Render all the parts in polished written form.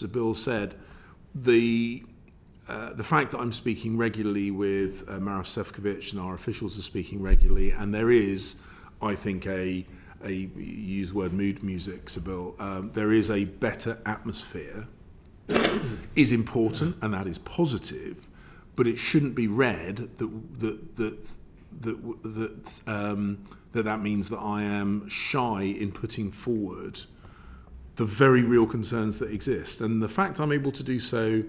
Bill said, the fact that I'm speaking regularly with Maros Sefcovic and our officials are speaking regularly, and there is, I think, you use the word mood music, Bill, there is a better atmosphere, is important, and that is positive, but it shouldn't be read that means that I am shy in putting forward the very real concerns that exist. And the fact I'm able to do so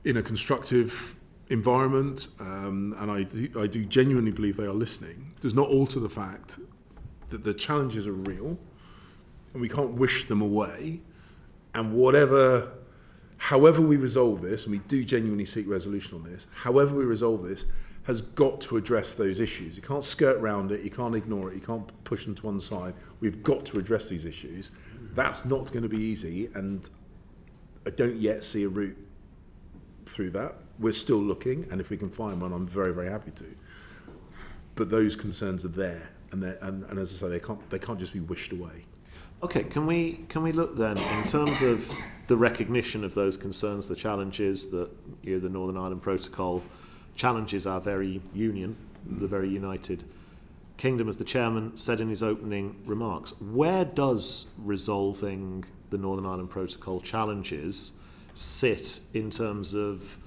in a constructive environment, and I do genuinely believe they are listening, does not alter the fact that the challenges are real and we can't wish them away. And however we resolve this, and we do genuinely seek resolution on this, however we resolve this has got to address those issues. You can't skirt around it, you can't ignore it, you can't push them to one side. We've got to address these issues. That's not going to be easy, and I don't yet see a route through that. We're still looking, and if we can find one, I'm very, very happy to. But those concerns are there, and as I say, they can't just be wished away. Okay, can we look then in terms of the recognition of those concerns, the challenges that the Northern Ireland Protocol challenges our very union, the very United Kingdom, as the chairman said in his opening remarks. Where does resolving the Northern Ireland Protocol challenges sit in terms of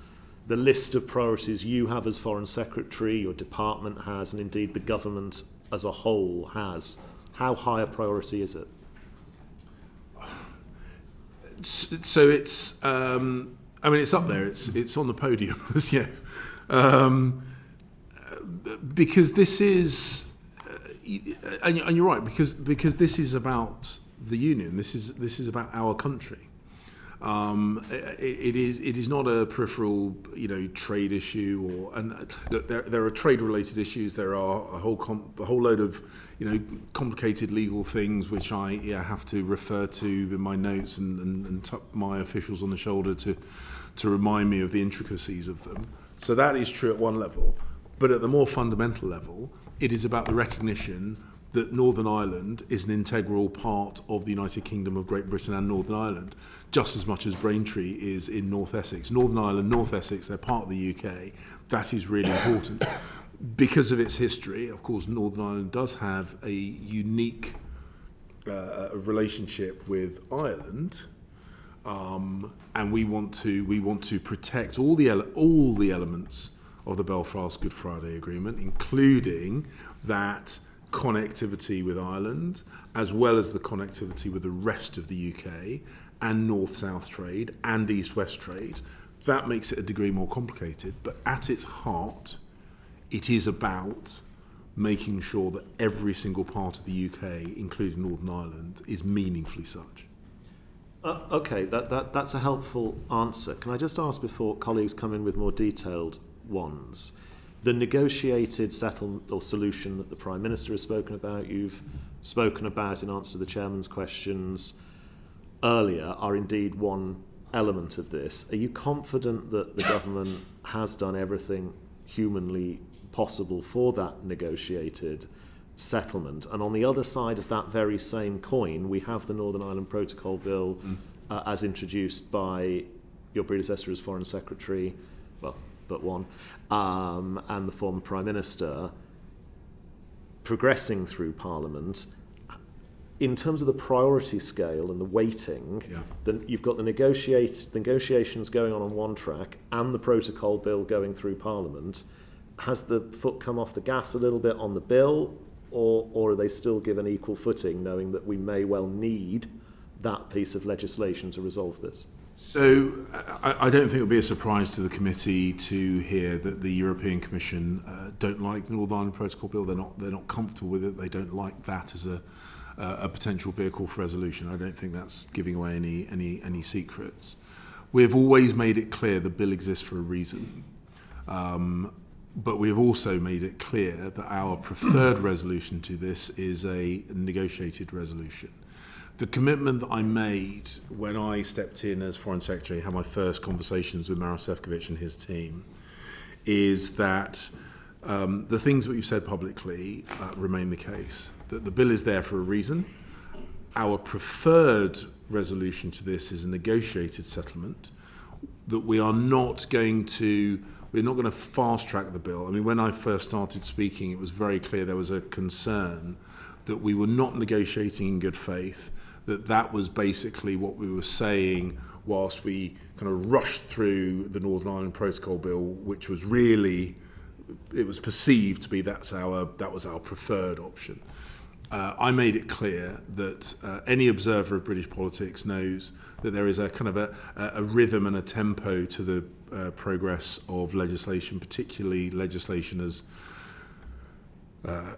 the list of priorities you have as Foreign Secretary, your department has, and indeed the government as a whole has? How high a priority is it? So it's, it's up there. It's on the podium, yeah. Because this is, and you're right. Because this is about the union. This is about our country. It is not a peripheral, trade issue. Look, there are trade-related issues. There are a whole load of, complicated legal things which I have to refer to in my notes and tap my officials on the shoulder to remind me of the intricacies of them. So that is true at one level, but at the more fundamental level, it is about the recognition that Northern Ireland is an integral part of the United Kingdom of Great Britain and Northern Ireland, just as much as Braintree is in North Essex. Northern Ireland, North Essex, they're part of the UK. That is really important. Because of its history, of course, Northern Ireland does have a unique relationship with Ireland, and we want to protect all the elements of the Belfast Good Friday Agreement, including that connectivity with Ireland, as well as the connectivity with the rest of the UK, and north-south trade, and east-west trade. That makes it a degree more complicated, but at its heart, it is about making sure that every single part of the UK, including Northern Ireland, is meaningfully such. Okay, that's a helpful answer. Can I just ask, before colleagues come in with more detailed ones, the negotiated settlement or solution that the Prime Minister has spoken about, you've spoken about in answer to the Chairman's questions earlier, are indeed one element of this. Are you confident that the government has done everything humanly possible for that negotiated settlement? And on the other side of that very same coin, we have the Northern Ireland Protocol Bill as introduced by your predecessor as Foreign Secretary, well, but one, and the former Prime Minister, progressing through Parliament. In terms of the priority scale and the weighting, then you've got the negotiations going on one track and the protocol bill going through Parliament. Has the foot come off the gas a little bit on the bill, or are they still given equal footing, knowing that we may well need that piece of legislation to resolve this? So I don't think it'll be a surprise to the committee to hear that the European Commission don't like the Northern Ireland Protocol Bill. They're not comfortable with it. They don't like that as a potential vehicle for resolution. I don't think that's giving away any secrets. We've always made it clear the bill exists for a reason. But we have also made it clear that our preferred resolution to this is a negotiated resolution. The commitment that I made when I stepped in as Foreign Secretary, had my first conversations with Maros Sefcovic and his team, is that the things that we've said publicly remain the case. That the bill is there for a reason, our preferred resolution to this is a negotiated settlement, that we're not going to fast track the bill. I mean, when I first started speaking, it was very clear there was a concern that we were not negotiating in good faith, that was basically what we were saying whilst we kind of rushed through the Northern Ireland Protocol Bill, which was really, it was perceived to be that was our preferred option. I made it clear that any observer of British politics knows that there is a kind of a rhythm and a tempo to the progress of legislation, particularly legislation as I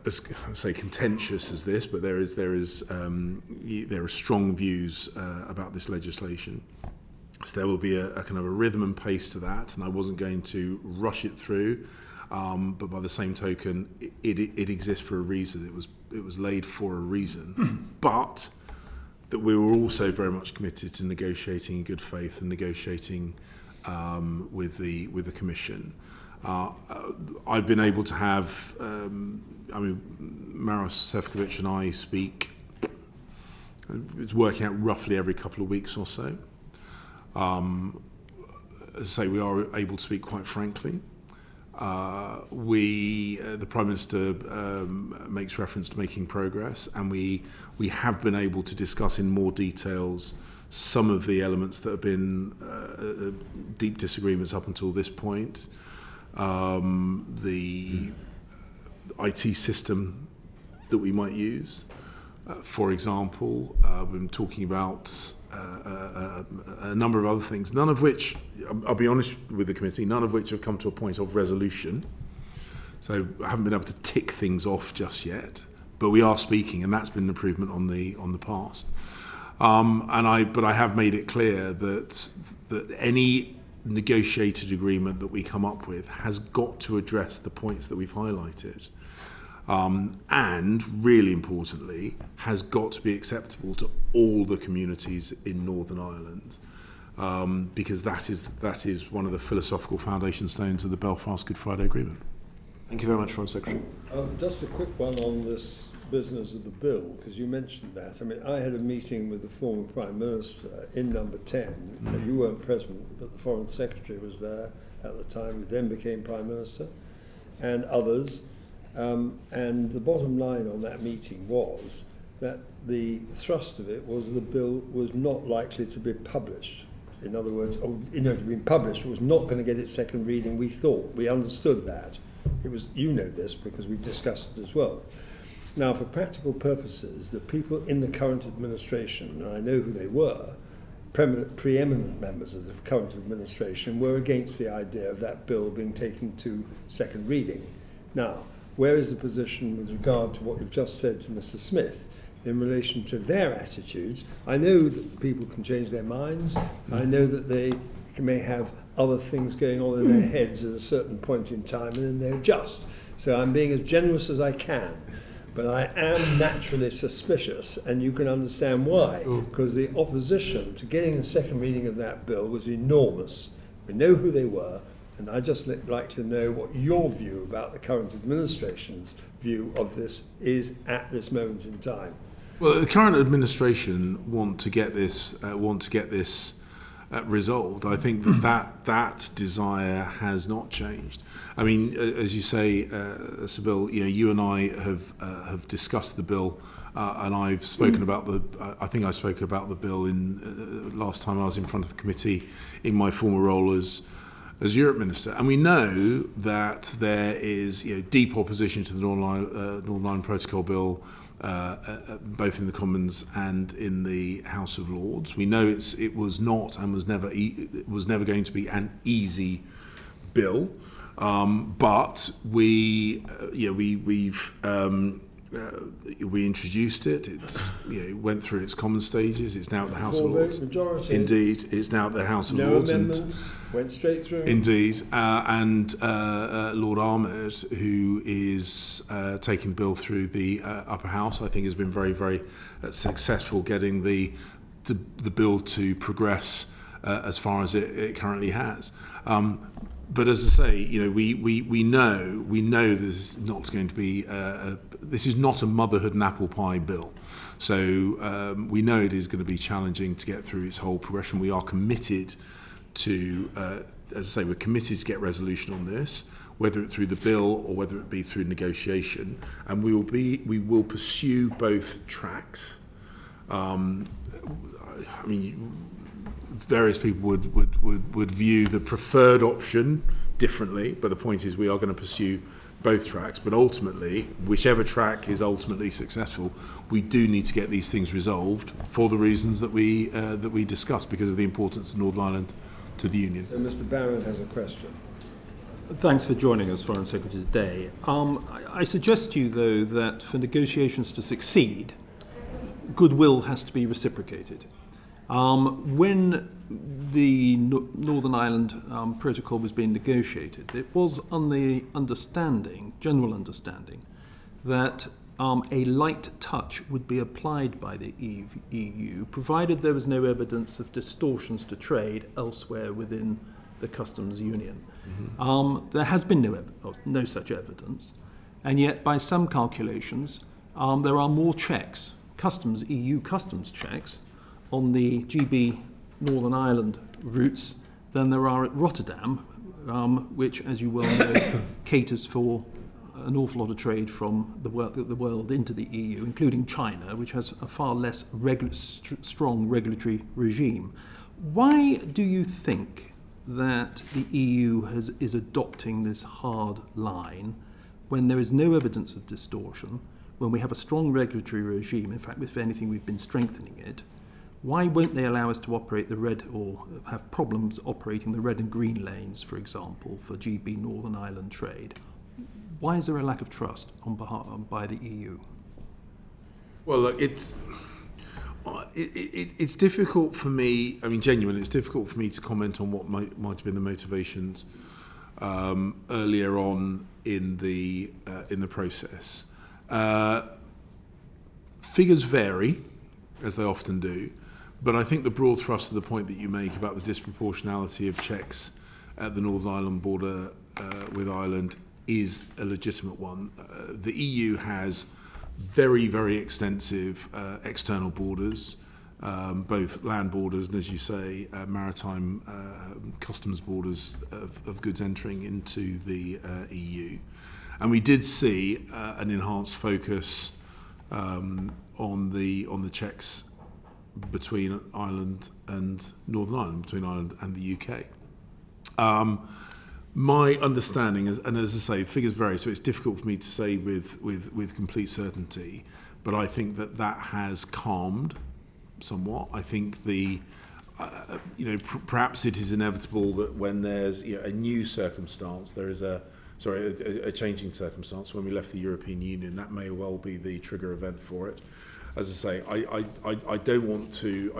say contentious as this, but there are strong views about this legislation. So there will be a kind of a rhythm and pace to that, and I wasn't going to rush it through. But by the same token, it exists for a reason. It was laid for a reason, but that we were also very much committed to negotiating in good faith and negotiating with the Commission. I've been able to have, Maros Sefcovic and I speak. It's working out roughly every couple of weeks or so. As I say, we are able to speak quite frankly. The Prime Minister makes reference to making progress, and we have been able to discuss in more details some of the elements that have been deep disagreements up until this point. The IT system that we might use, for example, we've been talking about a number of other things, none of which, I'll be honest with the committee, none of which have come to a point of resolution. So I haven't been able to tick things off just yet, but we are speaking, and that's been an improvement on the past. But I have made it clear that any negotiated agreement that we come up with has got to address the points that we've highlighted. And really importantly, has got to be acceptable to all the communities in Northern Ireland, because that is one of the philosophical foundation stones of the Belfast Good Friday Agreement. Thank you very much, Foreign Secretary. Just a quick one on this business of the bill, because you mentioned that. I mean, I had a meeting with the former Prime Minister in number 10. You weren't present, but the Foreign Secretary was there at the time, who then became Prime Minister, and others. And the bottom line on that meeting was that the thrust of it was the bill was not likely to be published. In other words, it had been published, it was not going to get its second reading, we thought. We understood that. It was, you know this because we discussed it as well. Now, for practical purposes, the people in the current administration, and I know who they were, preeminent members of the current administration, were against the idea of that bill being taken to second reading. Now, where is the position with regard to what you've just said to Mr. Smith in relation to their attitudes? I know that people can change their minds. I know that they may have other things going on in their heads at a certain point in time, and then they adjust. So I'm being as generous as I can. But I am naturally suspicious, and you can understand why, because the opposition to getting the second reading of that bill was enormous. We know who they were. And I'd just like to know what your view about the current administration's view of this is at this moment in time. Well, the current administration want to get this resolved. I think that desire has not changed. I mean, as you say, Sybil, you and I have discussed the bill, and I've spoken about I think I spoke about the bill in last time I was in front of the committee in my former role as Europe Minister, and we know that there is deep opposition to the Northern Ireland Protocol Bill, both in the Commons and in the House of Lords. We know it was not and was never going to be an easy bill, but we introduced it. It went through its common stages. It's now at the House of Lords. Majority. Indeed, it's now at the House of no Lords. Amendments, went straight through. Indeed, and Lord Ahmed, who is taking the bill through the upper house, I think has been very, very successful getting the bill to progress as far as it currently has. But as I say, we know there's not going to be this is not a motherhood and apple pie bill. So we know it is going to be challenging to get through its whole progression. We are committed to, as I say, we're committed to get resolution on this, whether it's through the bill or whether it be through negotiation, and we will pursue both tracks. Various people would view the preferred option differently, but the point is we are going to pursue both tracks. But ultimately, whichever track is ultimately successful, we do need to get these things resolved for the reasons that we discussed, because of the importance of Northern Ireland to the Union. And Mr. Barron has a question. Thanks for joining us, Foreign Secretary, today. I suggest to you, though, that for negotiations to succeed, goodwill has to be reciprocated. When the Northern Ireland Protocol was being negotiated, it was on the general understanding, that a light touch would be applied by the EU, provided there was no evidence of distortions to trade elsewhere within the customs union. Mm-hmm. There has been no such evidence, and yet by some calculations, there are more checks, EU customs checks, on the GB Northern Ireland routes than there are at Rotterdam, which, as you well know, caters for an awful lot of trade from the world into the EU, including China, which has a far less strong regulatory regime. Why do you think that the EU is adopting this hard line when there is no evidence of distortion, when we have a strong regulatory regime? In fact, if anything, we've been strengthening it. Why won't they allow us to operate the red, or have problems operating the red and green lanes, for example, for GB Northern Ireland trade? Why is there a lack of trust by the EU? Well, look, it's difficult for me. I mean, genuinely, it's difficult for me to comment on what might have been the motivations earlier on in the process. Figures vary, as they often do. But I think the broad thrust of the point that you make about the disproportionality of checks at the Northern Ireland border with Ireland is a legitimate one. The EU has very, very extensive external borders, both land borders and, as you say, maritime customs borders of goods entering into the EU. And we did see an enhanced focus on the checks between Ireland and Northern Ireland, between Ireland and the UK. My understanding is, and as I say, figures vary, so it's difficult for me to say with complete certainty, but I think that has calmed somewhat. I think perhaps it is inevitable that when there's a new circumstance, there is a changing circumstance. When we left the European Union, that may well be the trigger event for it. As I say, I don't want to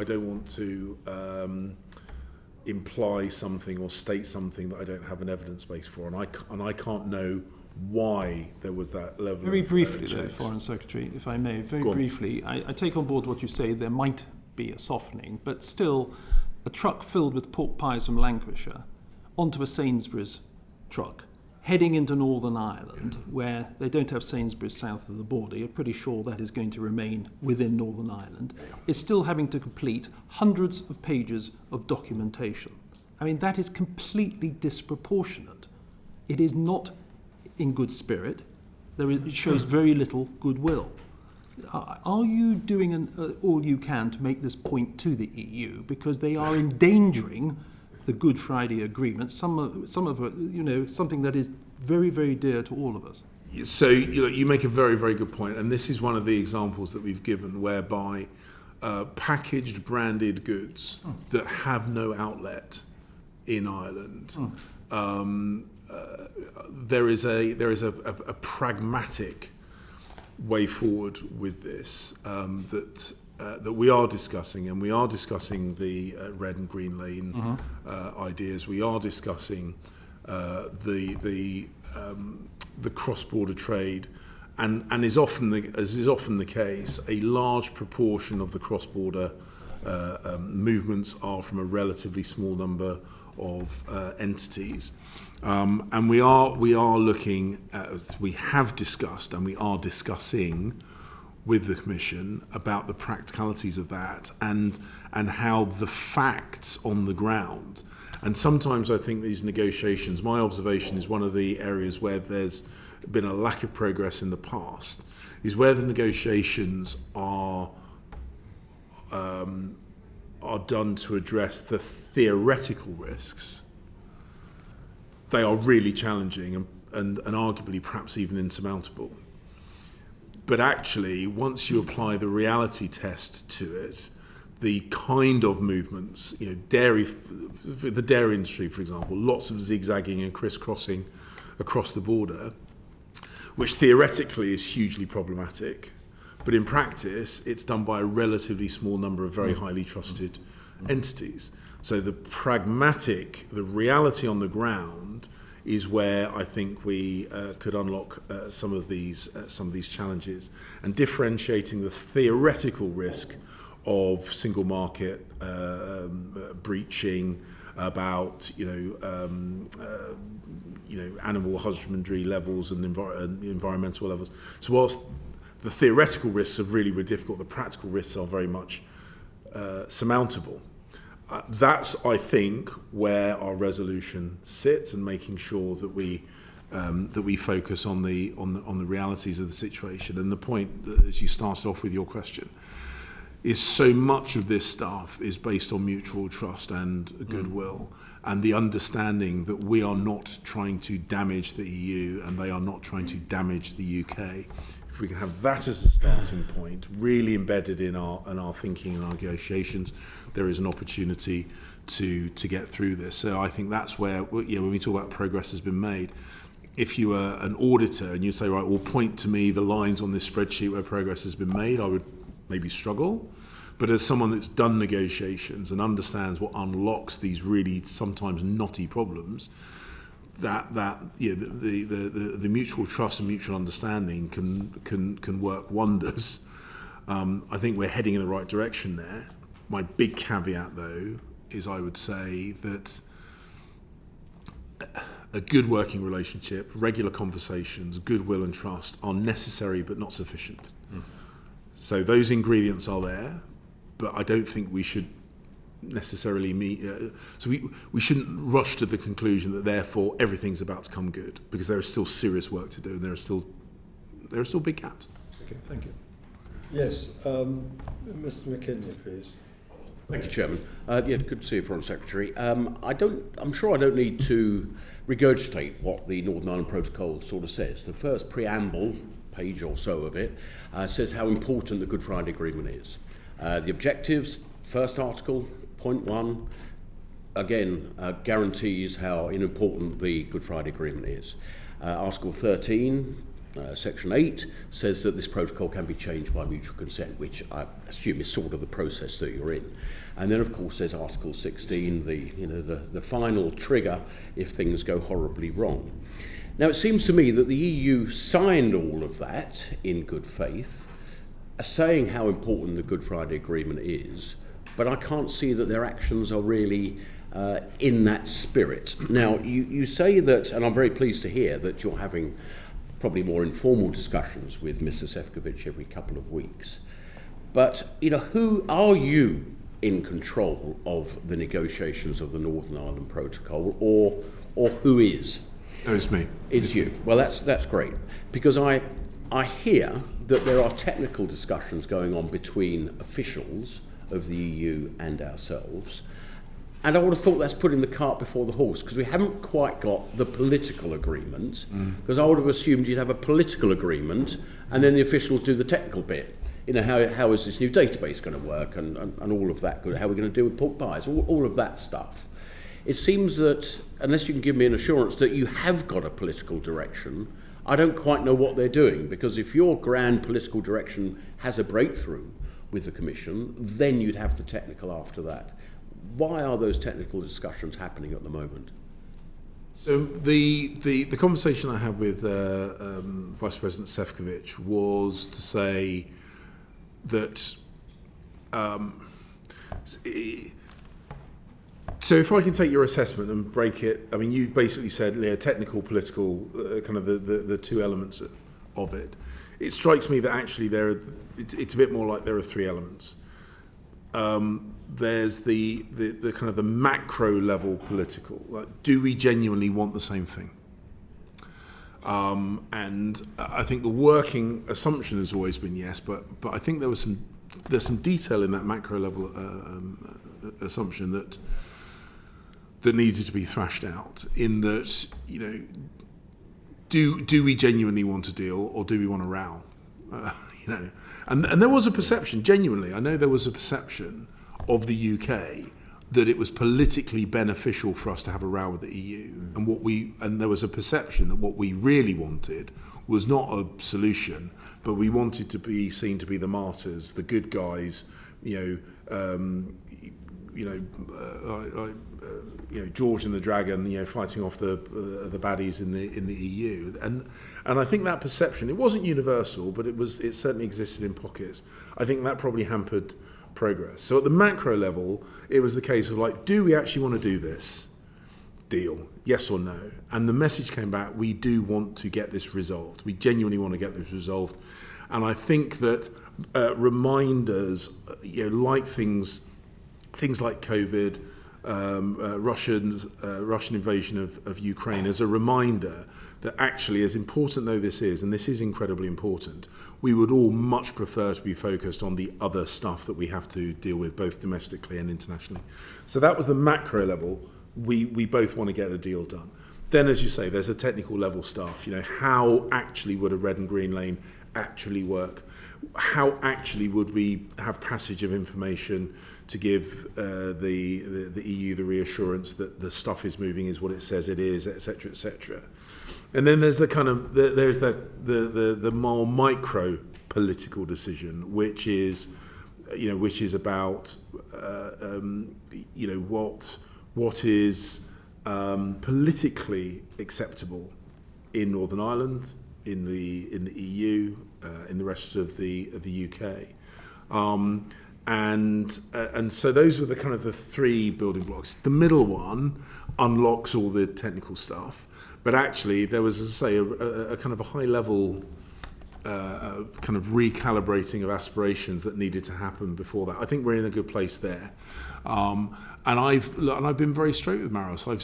imply something or state something that I don't have an evidence base for, and I can't know why there was that level. Very briefly, though, Foreign Secretary, if I may, very briefly, I take on board what you say. There might be a softening, but still, a truck filled with pork pies from Lancashire onto a Sainsbury's truck, heading into Northern Ireland, where they don't have Sainsbury's south of the border. You're pretty sure that is going to remain within Northern Ireland. It's still having to complete hundreds of pages of documentation. I mean, that is completely disproportionate. It is not in good spirit. It shows very little goodwill. Are you doing all you can to make this point to the EU? Because they are endangering the Good Friday Agreement, some of it, something that is very, very dear to all of us. So you make a very, very good point, and this is one of the examples that we've given whereby packaged branded goods that have no outlet in Ireland, there is a pragmatic way forward with this that we are discussing, and we are discussing the red and green lane ideas. We are discussing the cross-border trade, and as is often the case, a large proportion of the cross-border movements are from a relatively small number of entities. And we are looking at, we have discussed and we are discussing with the Commission about the practicalities of that and how the facts on the ground. And sometimes I think these negotiations, my observation is one of the areas where there's been a lack of progress in the past, is where the negotiations are done to address the theoretical risks. They are really challenging and arguably perhaps even insurmountable. But actually, once you apply the reality test to it, the kind of movements, the dairy industry, for example, lots of zigzagging and crisscrossing across the border, which theoretically is hugely problematic. But in practice, it's done by a relatively small number of very highly trusted entities. So the reality on the ground is where I think we could unlock some of these challenges, and differentiating the theoretical risk of single market breaching, about animal husbandry levels and environmental levels. So whilst the theoretical risks are really, really difficult, the practical risks are very much surmountable. That's, I think, where our resolution sits, and making sure that we focus on the realities of the situation. And the point that, as you started off with your question, is so much of this stuff is based on mutual trust and goodwill, and the understanding that we are not trying to damage the EU and they are not trying to damage the UK. If we can have that as a starting point, really embedded in our thinking and our negotiations, there is an opportunity to get through this. So I think that's where, when we talk about progress has been made, if you were an auditor and you say, right, well, point to me the lines on this spreadsheet where progress has been made, I would maybe struggle. But as someone that's done negotiations and understands what unlocks these really sometimes knotty problems, the mutual trust and mutual understanding can work wonders. I think we're heading in the right direction there. My big caveat, though, is I would say that a good working relationship, regular conversations, goodwill and trust are necessary but not sufficient. So those ingredients are there, but I don't think we should necessarily so we shouldn't rush to the conclusion that therefore everything's about to come good, because there is still serious work to do and there are still big gaps. Okay, thank you. Yes, Mr. McKinley, please. Thank you, Chairman. Good to see you, Foreign Secretary. I'm sure I don't need to regurgitate what the Northern Ireland Protocol sort of says. The first preamble, page or so of it, says how important the Good Friday Agreement is. The objectives, first article, point 1, again, guarantees how important the Good Friday Agreement is. Article 13, Section 8, says that this protocol can be changed by mutual consent, which I assume is sort of the process that you're in. And then, of course, there's Article 16, the final trigger if things go horribly wrong. Now, it seems to me that the EU signed all of that in good faith, saying how important the Good Friday Agreement is, but I can't see that their actions are really in that spirit. Now, you say that, and I'm very pleased to hear that you're having probably more informal discussions with Mr. Šefčovič every couple of weeks. But, who are you in control of the negotiations of the Northern Ireland Protocol, or who is? Oh, it's me. It's you. Well, that's great, because I hear that there are technical discussions going on between officials of the EU and ourselves, and I would have thought that's putting the cart before the horse, because we haven't quite got the political agreement, because I would have assumed you'd have a political agreement and then the officials do the technical bit. How is this new database going to work, and all of that, how are we going to deal with pork pies, all of that stuff. It seems that, unless you can give me an assurance that you have got a political direction, I don't quite know what they're doing, because if your grand political direction has a breakthrough with the Commission, then you'd have the technical after that. Why are those technical discussions happening at the moment? So the conversation I had with Vice President Šefčovič was to say that So if I can take your assessment and break it, I mean, you basically said technical, political, kind of the two elements of it. It strikes me that actually it's a bit more like there are three elements. There's the kind of the macro level political. Like, do we genuinely want the same thing? And I think the working assumption has always been yes, but I think there's some detail in that macro level assumption that needed to be thrashed out. In that, do we genuinely want a deal, or do we want a row? And there was a perception, genuinely. I know there was a perception of the UK that it was politically beneficial for us to have a row with the EU, and there was a perception that what we really wanted was not a solution, but we wanted to be seen to be the martyrs, the good guys, George and the Dragon, fighting off the baddies in the EU, and I think that perception, it wasn't universal, but it certainly existed in pockets. I think that probably hampered progress. So at the macro level, it was the case of like, do we actually want to do this deal? Yes or no? And the message came back: we do want to get this resolved. We genuinely want to get this resolved. And I think that reminders, like things like COVID, Russian invasion of Ukraine, as a reminder that actually, as important though this is, and this is incredibly important, we would all much prefer to be focused on the other stuff that we have to deal with, both domestically and internationally. So that was the macro level. We both want to get a deal done. Then, as you say, there's the technical level stuff. How actually would a red and green lane actually work? How actually would we have passage of information to give the EU the reassurance that the stuff is moving is what it says it is, etc., etc. And then there's the more micro political decision, which is about what is politically acceptable in Northern Ireland, in the EU, in the rest of the UK, and so those were the kind of the three building blocks. The middle one unlocks all the technical stuff, but actually there was, as I say, a kind of a high level kind of recalibrating of aspirations that needed to happen before that. I think we're in a good place there, and I've been very straight with Maros. I've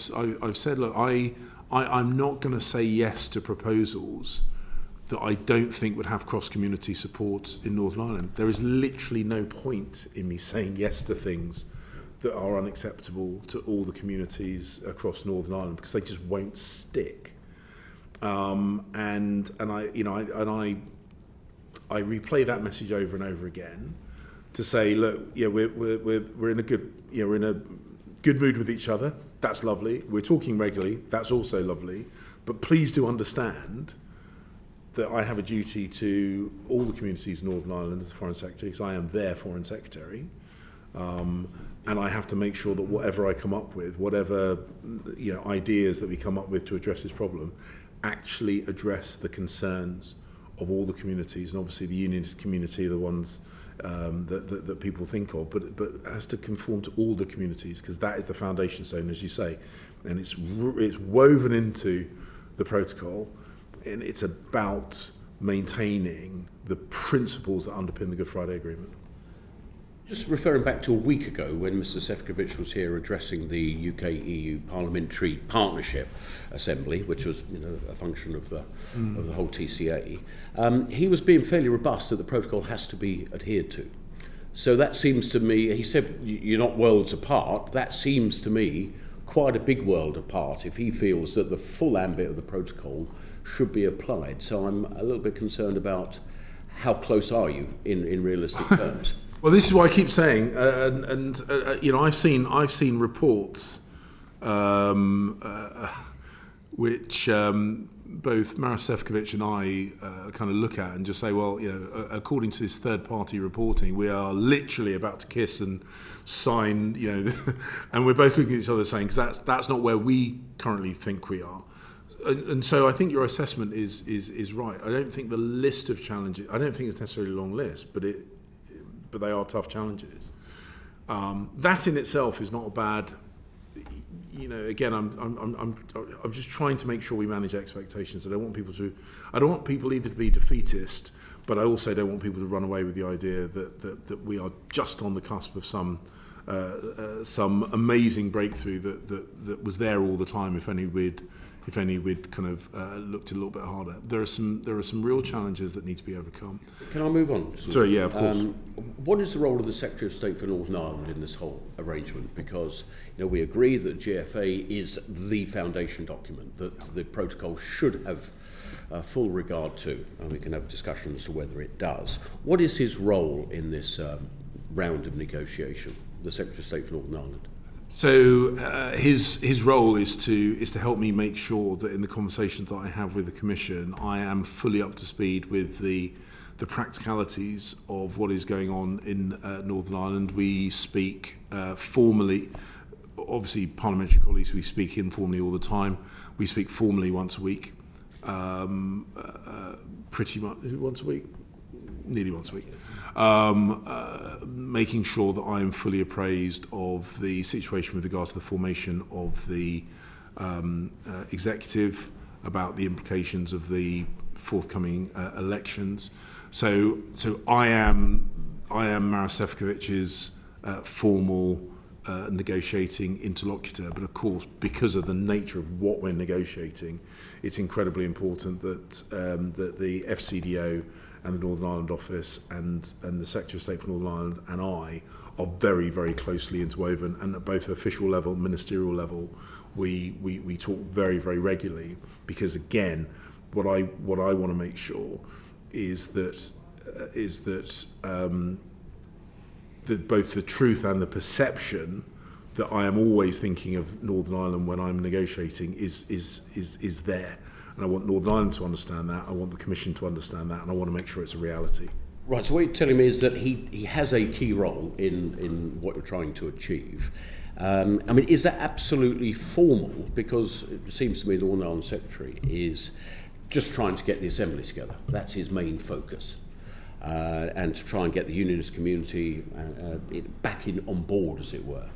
said, look, I'm not going to say yes to proposals that I don't think would have cross-community support in Northern Ireland. There is literally no point in me saying yes to things that are unacceptable to all the communities across Northern Ireland, because they just won't stick. And I replay that message over and over again to say, look, we're in a good mood with each other. That's lovely. We're talking regularly. That's also lovely. But please do understand that I have a duty to all the communities in Northern Ireland as Foreign Secretary, because I am their Foreign Secretary. And I have to make sure that whatever I come up with, whatever ideas that we come up with to address this problem, actually address the concerns of all the communities, and obviously the unionist community are the ones that people think of, but has to conform to all the communities, because that is the foundation stone, as you say, and it's woven into the protocol, and it's about maintaining the principles that underpin the Good Friday Agreement. Just referring back to a week ago when Mr. Šefčovič was here addressing the UK-EU Parliamentary Partnership Assembly, which was a function of the whole TCA, he was being fairly robust that the protocol has to be adhered to. So that seems to me, he said you're not worlds apart, that seems to me quite a big world apart if he feels that the full ambit of the protocol should be applied. So I'm a little bit concerned about how close are you in realistic terms. Well, this is what I keep saying, I've seen reports which both Maros Šefčovič and I kind of look at and just say, well, according to this third-party reporting, we are literally about to kiss and sign, and we're both looking at each other saying, because that's not where we currently think we are. And so I think your assessment is right. I don't think the list of challenges, I don't think it's necessarily a long list, but they are tough challenges. That in itself is not a bad. Again, I'm just trying to make sure we manage expectations. I don't want people either to be defeatist, but I also don't want people to run away with the idea that we are just on the cusp of some amazing breakthrough that was there all the time. If only we'd kind of looked a little bit harder. There are some real challenges that need to be overcome. Can I move on? Sorry, yeah, of course. What is the role of the Secretary of State for Northern Ireland in this whole arrangement? Because we agree that GFA is the foundation document that the protocol should have full regard to, and we can have discussions as to whether it does. What is his role in this round of negotiation, the Secretary of State for Northern Ireland? So his role is to help me make sure that in the conversations that I have with the Commission, I am fully up to speed with the practicalities of what is going on in Northern Ireland. We speak formally, obviously parliamentary colleagues, we speak informally all the time. We speak formally once a week, pretty much once a week, nearly once a week. Making sure that I am fully appraised of the situation with regards to the formation of the executive, about the implications of the forthcoming elections. So I am Maros Sefcovic's formal negotiating interlocutor, but of course, because of the nature of what we're negotiating, it's incredibly important that that the FCDO and the Northern Ireland office and the Secretary of State for Northern Ireland and I are very, very closely interwoven, and at both official level, ministerial level, we talk very, very regularly, because again, what I want to make sure is that that both the truth and the perception that I am always thinking of Northern Ireland when I'm negotiating is there. And I want Northern Ireland to understand that, I want the Commission to understand that, and I want to make sure it's a reality. Right, so what you're telling me is that he has a key role in what you're trying to achieve. I mean, is that absolutely formal? Because it seems to me the Northern Ireland Secretary is just trying to get the Assembly together. That's his main focus. And to try and get the unionist community back on board, as it were.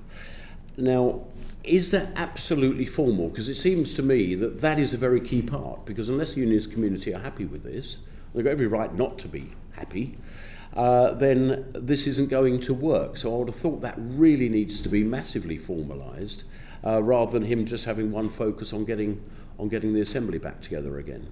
Now, is that absolutely formal? Because it seems to me that is a very key part, because unless the unionist community are happy with this, they've got every right not to be happy, then this isn't going to work. So I would have thought that really needs to be massively formalised, rather than him just having one focus on getting the Assembly back together again.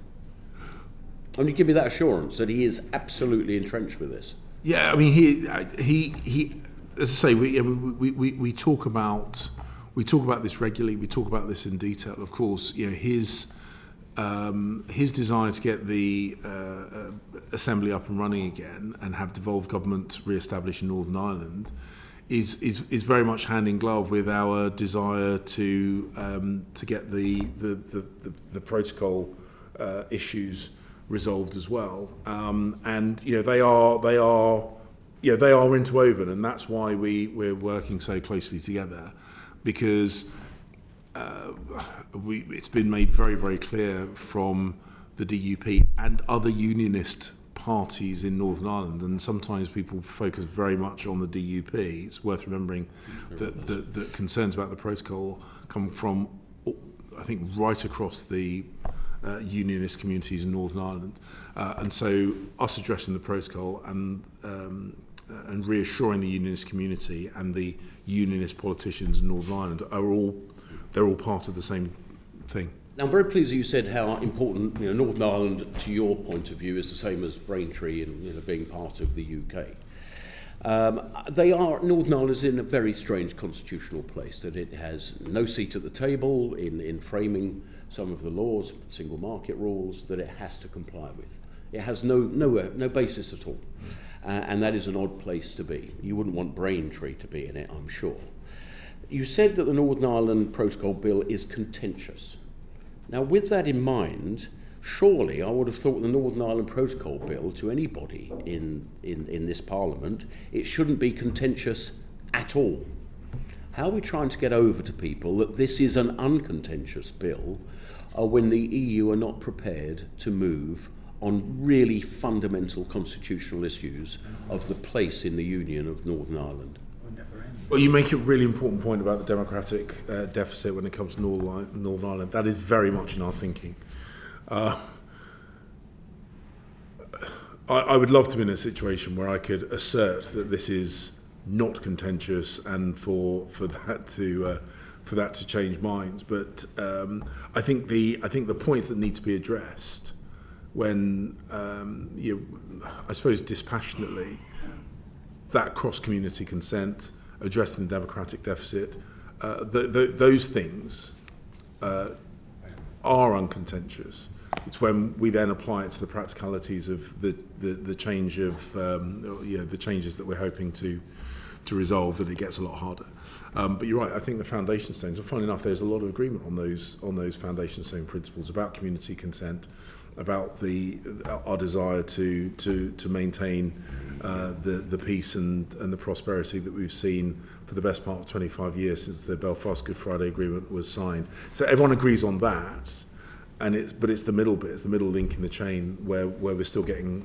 And you give me that assurance that he is absolutely entrenched with this. Yeah, I mean, he as I say, we talk about this regularly. We talk about this in detail. Of course, his desire to get the Assembly up and running again and have devolved government re-established in Northern Ireland is very much hand in glove with our desire to get the protocol issues resolved as well, and they are interwoven, and that's why we're working so closely together, because it's been made very, very clear from the DUP and other unionist parties in Northern Ireland, and sometimes people focus very much on the DUP. It's worth remembering that concerns about the protocol come from, I think, right across the unionist communities in Northern Ireland, and so us addressing the protocol and reassuring the unionist community and the unionist politicians in Northern Ireland they're all part of the same thing. Now, I'm very pleased that you said how important Northern Ireland, to your point of view, is the same as Braintree and being part of the UK. Northern Ireland is in a very strange constitutional place, that it has no seat at the table in framing some of the laws, single market rules, that it has to comply with. It has no basis at all. And that is an odd place to be. You wouldn't want Braintree to be in it, I'm sure. You said that the Northern Ireland Protocol Bill is contentious. Now, with that in mind, surely I would have thought the Northern Ireland Protocol Bill, to anybody in this Parliament, it shouldn't be contentious at all. How are we trying to get over to people that this is an uncontentious bill when the EU are not prepared to move on really fundamental constitutional issues of the place in the Union of Northern Ireland? Well, you make a really important point about the democratic deficit when it comes to Northern Ireland. That is very much in our thinking. I would love to be in a situation where I could assert that this is not contentious and for that to change minds. But I think the points that need to be addressed when I suppose dispassionately, that cross-community consent, addressing the democratic deficit, those things are uncontentious. It's when we then apply it to the practicalities of the change of the changes that we're hoping to resolve that it gets a lot harder. But you're right. I think the foundation stones. And funny enough, there's a lot of agreement on those foundation stone principles about community consent, about our desire to maintain the peace and the prosperity that we've seen for the best part of 25 years since the Belfast Good Friday Agreement was signed. So everyone agrees on that. But it's the middle bit, it's the middle link in the chain where we're still getting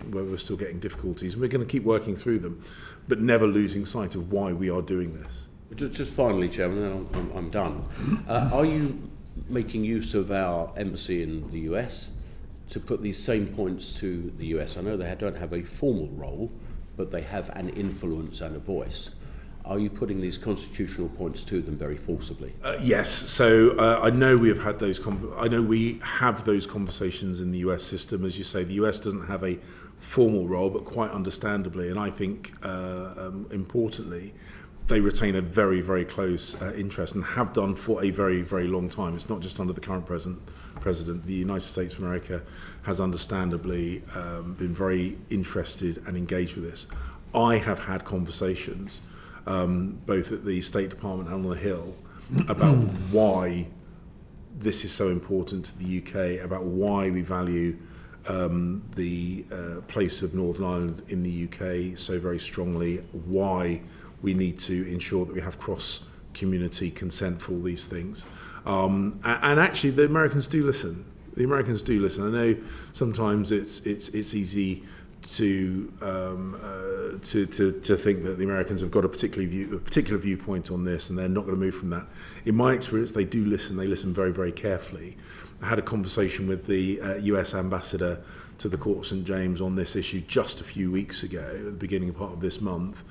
difficulties, and we're going to keep working through them, but never losing sight of why we are doing this. Just finally, Chairman, and I'm done. Are you making use of our embassy in the US to put these same points to the US? I know they don't have a formal role, but they have an influence and a voice. Are you putting these constitutional points to them very forcibly? Yes. So I know we have had those. I know we have those conversations in the US system. As you say, the US doesn't have a formal role, but quite understandably, and I think importantly, they retain a very, very close interest and have done for a very, very long time. It's not just under the current president. The United States of America has understandably been very interested and engaged with this. I have had conversations both at the State Department and on the Hill about why this is so important to the UK, about why we value the place of Northern Ireland in the UK so very strongly, why we need to ensure that we have cross-community consent for all these things. And actually, the Americans do listen. The Americans do listen. I know sometimes it's easy to think that the Americans have got a particular viewpoint on this, and they're not going to move from that. In my experience, they do listen. They listen very, very carefully. I had a conversation with the US ambassador to the Court of St James on this issue just a few weeks ago, at the beginning part of this month.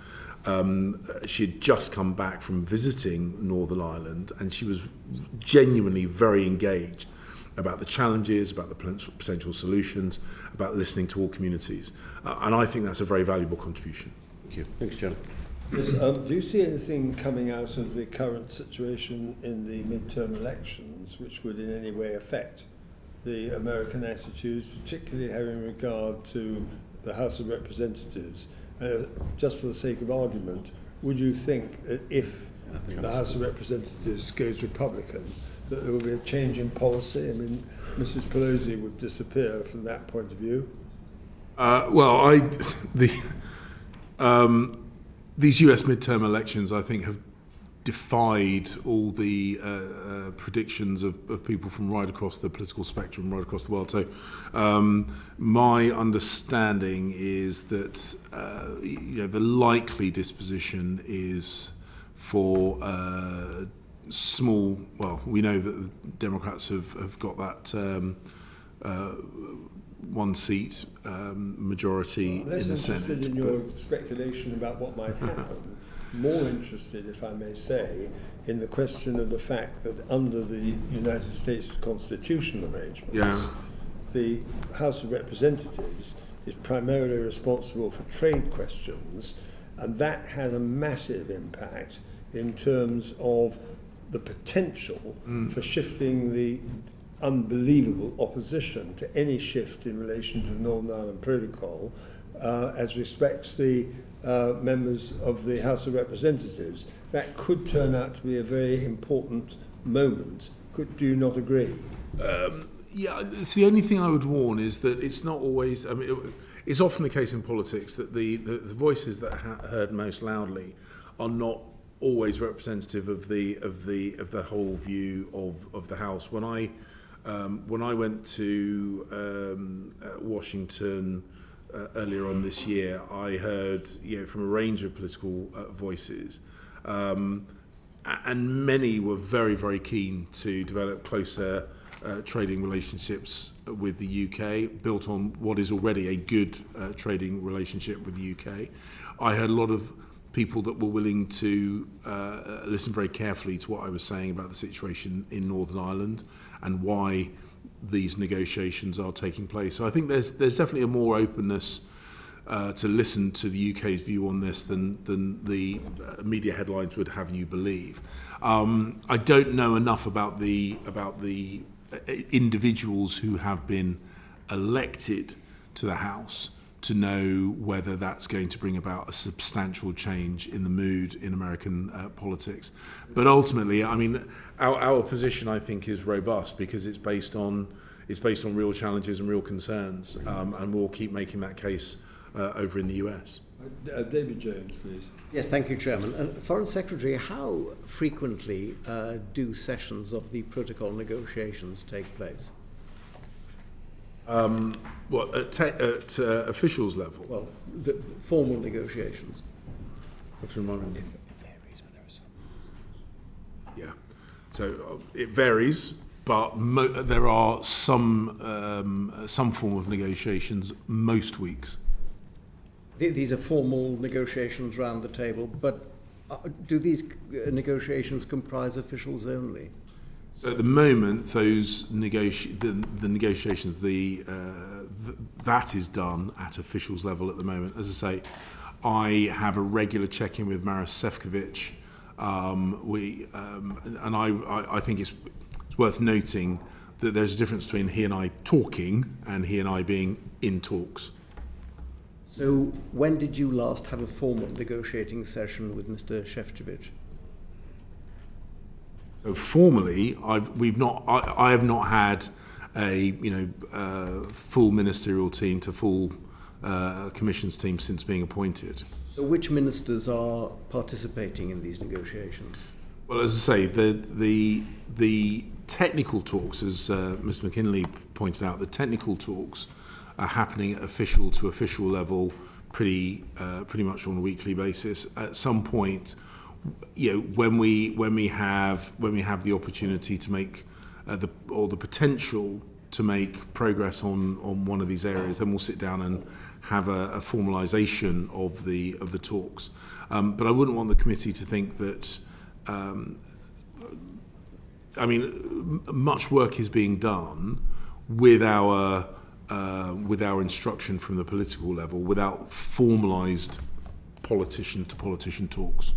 She had just come back from visiting Northern Ireland, and she was genuinely very engaged about the challenges, about the potential solutions, about listening to all communities. And I think that's a very valuable contribution. Thank you. Thanks, John. Yes, do you see anything coming out of the current situation in the midterm elections which would in any way affect the American attitudes, particularly having regard to the House of Representatives? Just for the sake of argument, would you think that if the House of Representatives goes Republican, that there will be a change in policy? I mean, Mrs. Pelosi would disappear from that point of view. These US midterm elections, I think, have defied all the predictions of people from right across the political spectrum, right across the world. So my understanding is that the likely disposition is for small, well, we know that the Democrats have got that one seat majority in the Senate. Less interested in your speculation about what might happen, more interested, if I may say, in the question of the fact that under the United States constitutional arrangements, the House of Representatives is primarily responsible for trade questions, and that has a massive impact in terms of the potential for shifting the unbelievable opposition to any shift in relation to the Northern Ireland Protocol as respects the members of the House of Representatives. That could turn out to be a very important moment. Do you not agree? Yeah, it's the only thing I would warn is that it's not always. I mean, it's often the case in politics that the voices that are heard most loudly are not always representative of the whole view of the House. When I went to Washington earlier on this year, I heard from a range of political voices And many were very, very keen to develop closer trading relationships with the UK, built on what is already a good trading relationship with the UK. I heard a lot of people that were willing to listen very carefully to what I was saying about the situation in Northern Ireland and why these negotiations are taking place. So I think there's definitely a more openness to listen to the UK's view on this than the media headlines would have you believe. I don't know enough about the individuals who have been elected to the House to know whether that's going to bring about a substantial change in the mood in American politics. But ultimately, I mean, our position, I think, is robust because it's based on real challenges and real concerns, and we'll keep making that case over in the US. David Jones, please. Yes, thank you, Chairman. Foreign Secretary, how frequently do sessions of the protocol negotiations take place? At officials level? Well, the formal negotiations. Have to remind me. Yeah, so it varies, but there are some form of negotiations most weeks. These are formal negotiations round the table, but do these negotiations comprise officials only? So at the moment, those the negotiations, that is done at officials level at the moment. As I say, I have a regular check-in with Maros Sefcovic. And I think it's worth noting that there's a difference between he and I talking and he and I being in talks. So when did you last have a formal negotiating session with Mr. Šefčovič? So formally, I have not had a full ministerial team to full commissions team since being appointed. So which ministers are participating in these negotiations? Well, as I say, the technical talks, as Mr. McKinley pointed out, the technical talks are happening at official to official level pretty much on a weekly basis. At some point, when we have the opportunity to make the potential to make progress on one of these areas, then we'll sit down and have a formalisation of the talks. But I wouldn't want the committee to think that. Much work is being done with our instruction from the political level without formalised politician-to-politician talks.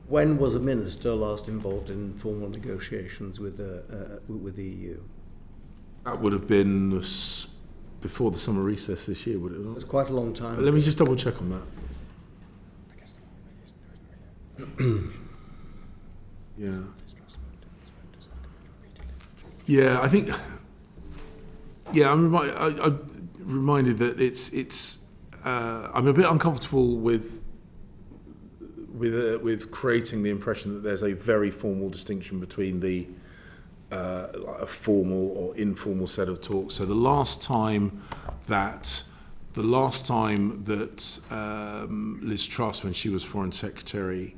When was a minister last involved in formal negotiations with the EU? That would have been before the summer recess this year, would it not? It's quite a long time. Let me just double check on that. Yeah. Yeah, I think. Yeah, I'm reminded that it's. I'm a bit uncomfortable with creating the impression that there's a very formal distinction between a formal or informal set of talks. So the last time that Liz Truss, when she was Foreign Secretary,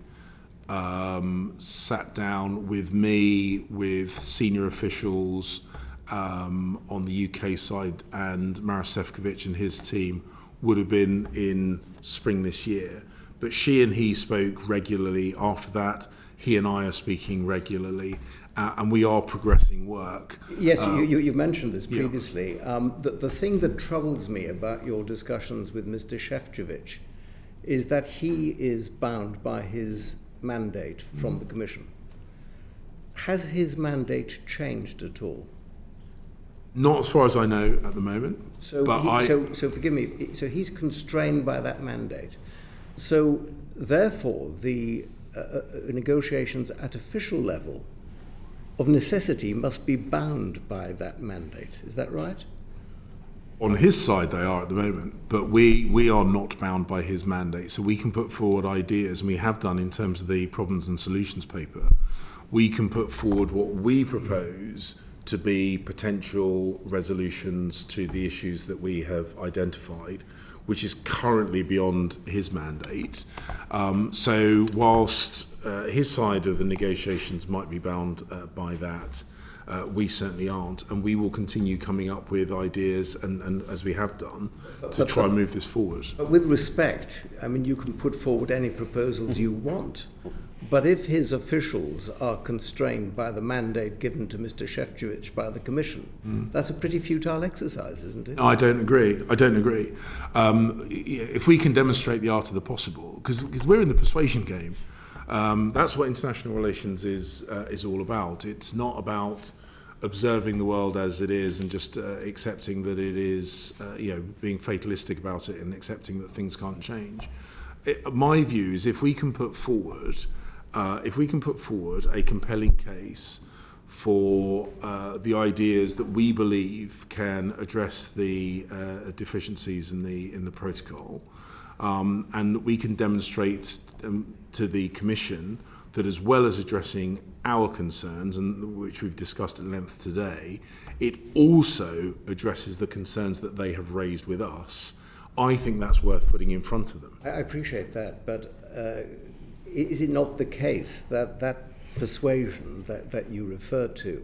sat down with me, with senior officials on the UK side, and Maros Sefcovic and his team would have been in spring this year. But she and he spoke regularly after that. He and I are speaking regularly, and we are progressing work. Yes, you've mentioned this previously. Yeah. The thing that troubles me about your discussions with Mr. Šefčovič is that he is bound by his mandate from the Commission. Has his mandate changed at all? Not as far as I know at the moment. So forgive me. So he's constrained by that mandate. So therefore, the negotiations at official level, of necessity, must be bound by that mandate. Is that right? On his side, they are at the moment, but we are not bound by his mandate. So we can put forward ideas, and we have done in terms of the problems and solutions paper. We can put forward what we propose to be potential resolutions to the issues that we have identified, which is currently beyond his mandate. So whilst his side of the negotiations might be bound by that, we certainly aren't, and we will continue coming up with ideas, and as we have done, to try and move this forward. But with respect, I mean, you can put forward any proposals you want, but if his officials are constrained by the mandate given to Mr. Šefčovič by the Commission, that's a pretty futile exercise, isn't it? No, I don't agree. If we can demonstrate the art of the possible, because we're in the persuasion game, that's what international relations is all about. It's not about observing the world as it is and just accepting that it is, being fatalistic about it and accepting that things can't change. My view is if we can put forward a compelling case for the ideas that we believe can address the deficiencies in the protocol, and that we can demonstrate to the Commission that as well as addressing our concerns, and which we've discussed at length today, it also addresses the concerns that they have raised with us, I think that's worth putting in front of them. I appreciate that, but is it not the case that that persuasion that you referred to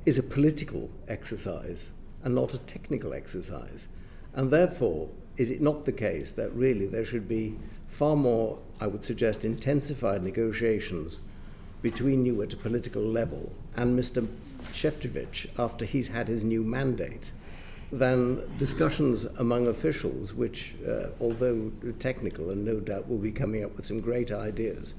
is a political exercise and not a technical exercise? And therefore, is it not the case that really there should be far more, I would suggest, intensified negotiations between you at a political level and Mr. Šefčovič after he's had his new mandate than discussions among officials which, although technical and no doubt will be coming up with some great ideas,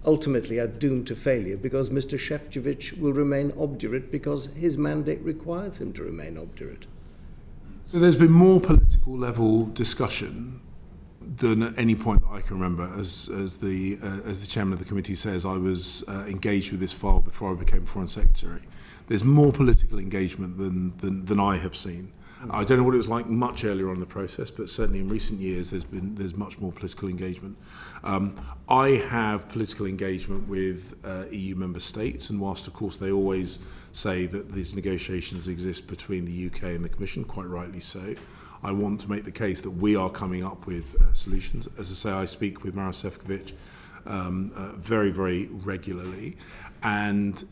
ultimately are doomed to failure because Mr. Šefčovič will remain obdurate because his mandate requires him to remain obdurate. So there's been more political level discussion than at any point that I can remember. As the chairman of the committee says, I was engaged with this file before I became Foreign Secretary. There's more political engagement than I have seen. I don't know what it was like much earlier on in the process, but certainly in recent years there's much more political engagement. I have political engagement with EU member states, and whilst of course they always say that these negotiations exist between the UK and the Commission, quite rightly so, I want to make the case that we are coming up with solutions. As I say, I speak with Maroš Šefčovič very, very regularly, and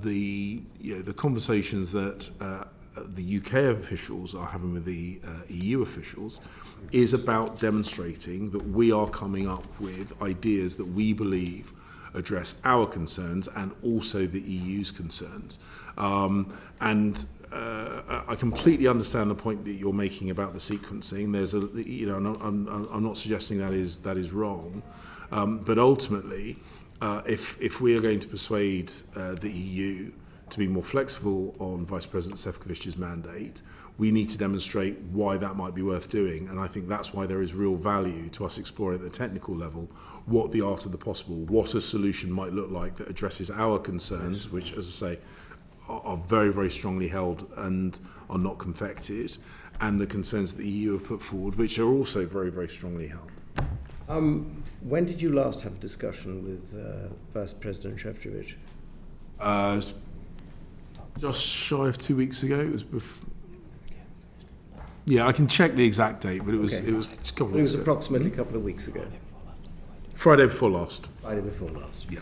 the conversations that the UK officials are having with the EU officials is about demonstrating that we are coming up with ideas that we believe address our concerns and also the EU's concerns. I completely understand the point that you're making about the sequencing. There's I'm not suggesting that is wrong, but ultimately, if we are going to persuade the EU to be more flexible on Vice President Šefčovič's mandate, we need to demonstrate why that might be worth doing. And I think that's why there is real value to us exploring at the technical level what the art of the possible, what a solution might look like that addresses our concerns, which, as I say, are very, very strongly held and are not confected, and the concerns that the EU have put forward, which are also very, very strongly held. When did you last have a discussion with Vice President Šefčovič? Just shy of 2 weeks ago. It was yeah, I can check the exact date, but it was Okay. it was just a couple of It weeks was ago. approximately a couple of weeks ago. Friday before last. Friday before last. Yeah.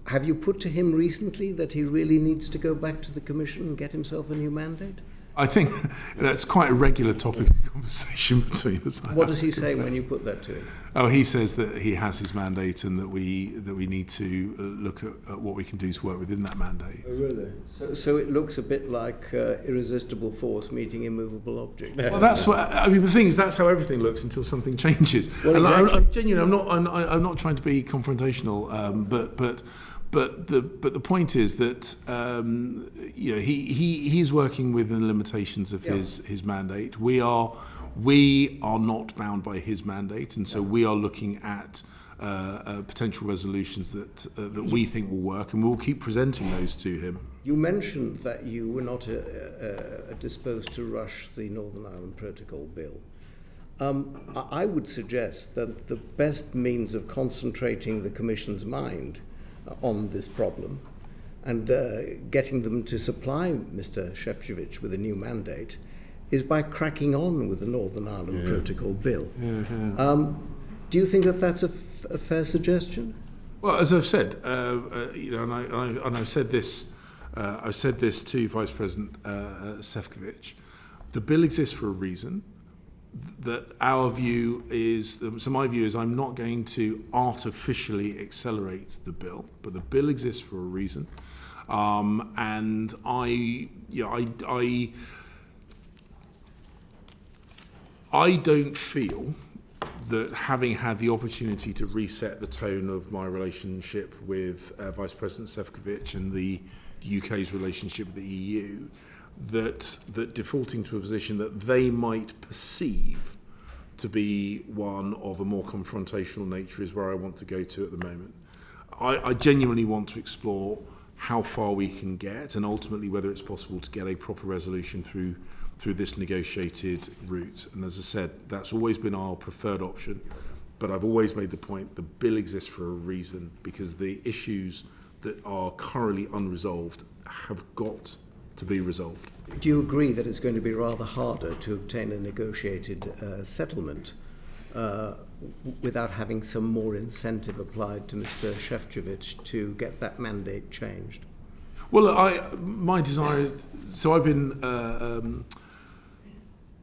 Have you put to him recently that he really needs to go back to the Commission and get himself a new mandate? I think that's quite a regular topic of conversation between us. What does he say when you put that to him? Oh, he says that he has his mandate and that we need to look at what we can do to work within that mandate. Oh, really? So it looks a bit like irresistible force meeting immovable object. Well, that's what I mean. The thing is, that's how everything looks until something changes. Well, and exactly. I'm genuine. I'm not trying to be confrontational. But the point is that he's working within the limitations of his mandate. We are not bound by his mandate, and so we are looking at potential resolutions that we think will work, and we will keep presenting those to him. You mentioned that you were not disposed to rush the Northern Ireland Protocol bill. I would suggest that the best means of concentrating the Commission's mind on this problem and getting them to supply Mr. Šefčovič with a new mandate is by cracking on with the Northern Ireland Protocol Bill. Do you think that that's a fair suggestion? Well, as I've said, and I've said this to Vice President Šefčovič, the bill exists for a reason. That our view is, so my view is, I'm not going to artificially accelerate the bill, but the bill exists for a reason, and I don't feel that having had the opportunity to reset the tone of my relationship with Vice President Šefčovič and the UK's relationship with the EU, that defaulting to a position that they might perceive to be one of a more confrontational nature is where I want to go to at the moment. I genuinely want to explore how far we can get and ultimately whether it's possible to get a proper resolution through this negotiated route. And as I said, that's always been our preferred option, but I've always made the point the bill exists for a reason, because the issues that are currently unresolved have got to be resolved. Do you agree that it's going to be rather harder to obtain a negotiated settlement without having some more incentive applied to Mr. Šefčovič to get that mandate changed? Well, my desire is, so I've been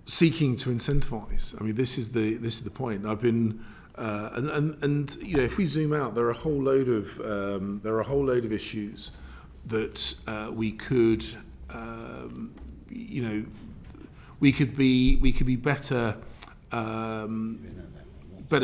seeking to incentivise. I mean, this is the point. I've been, and you know, if we zoom out, there are a whole load of issues that we could, we could be better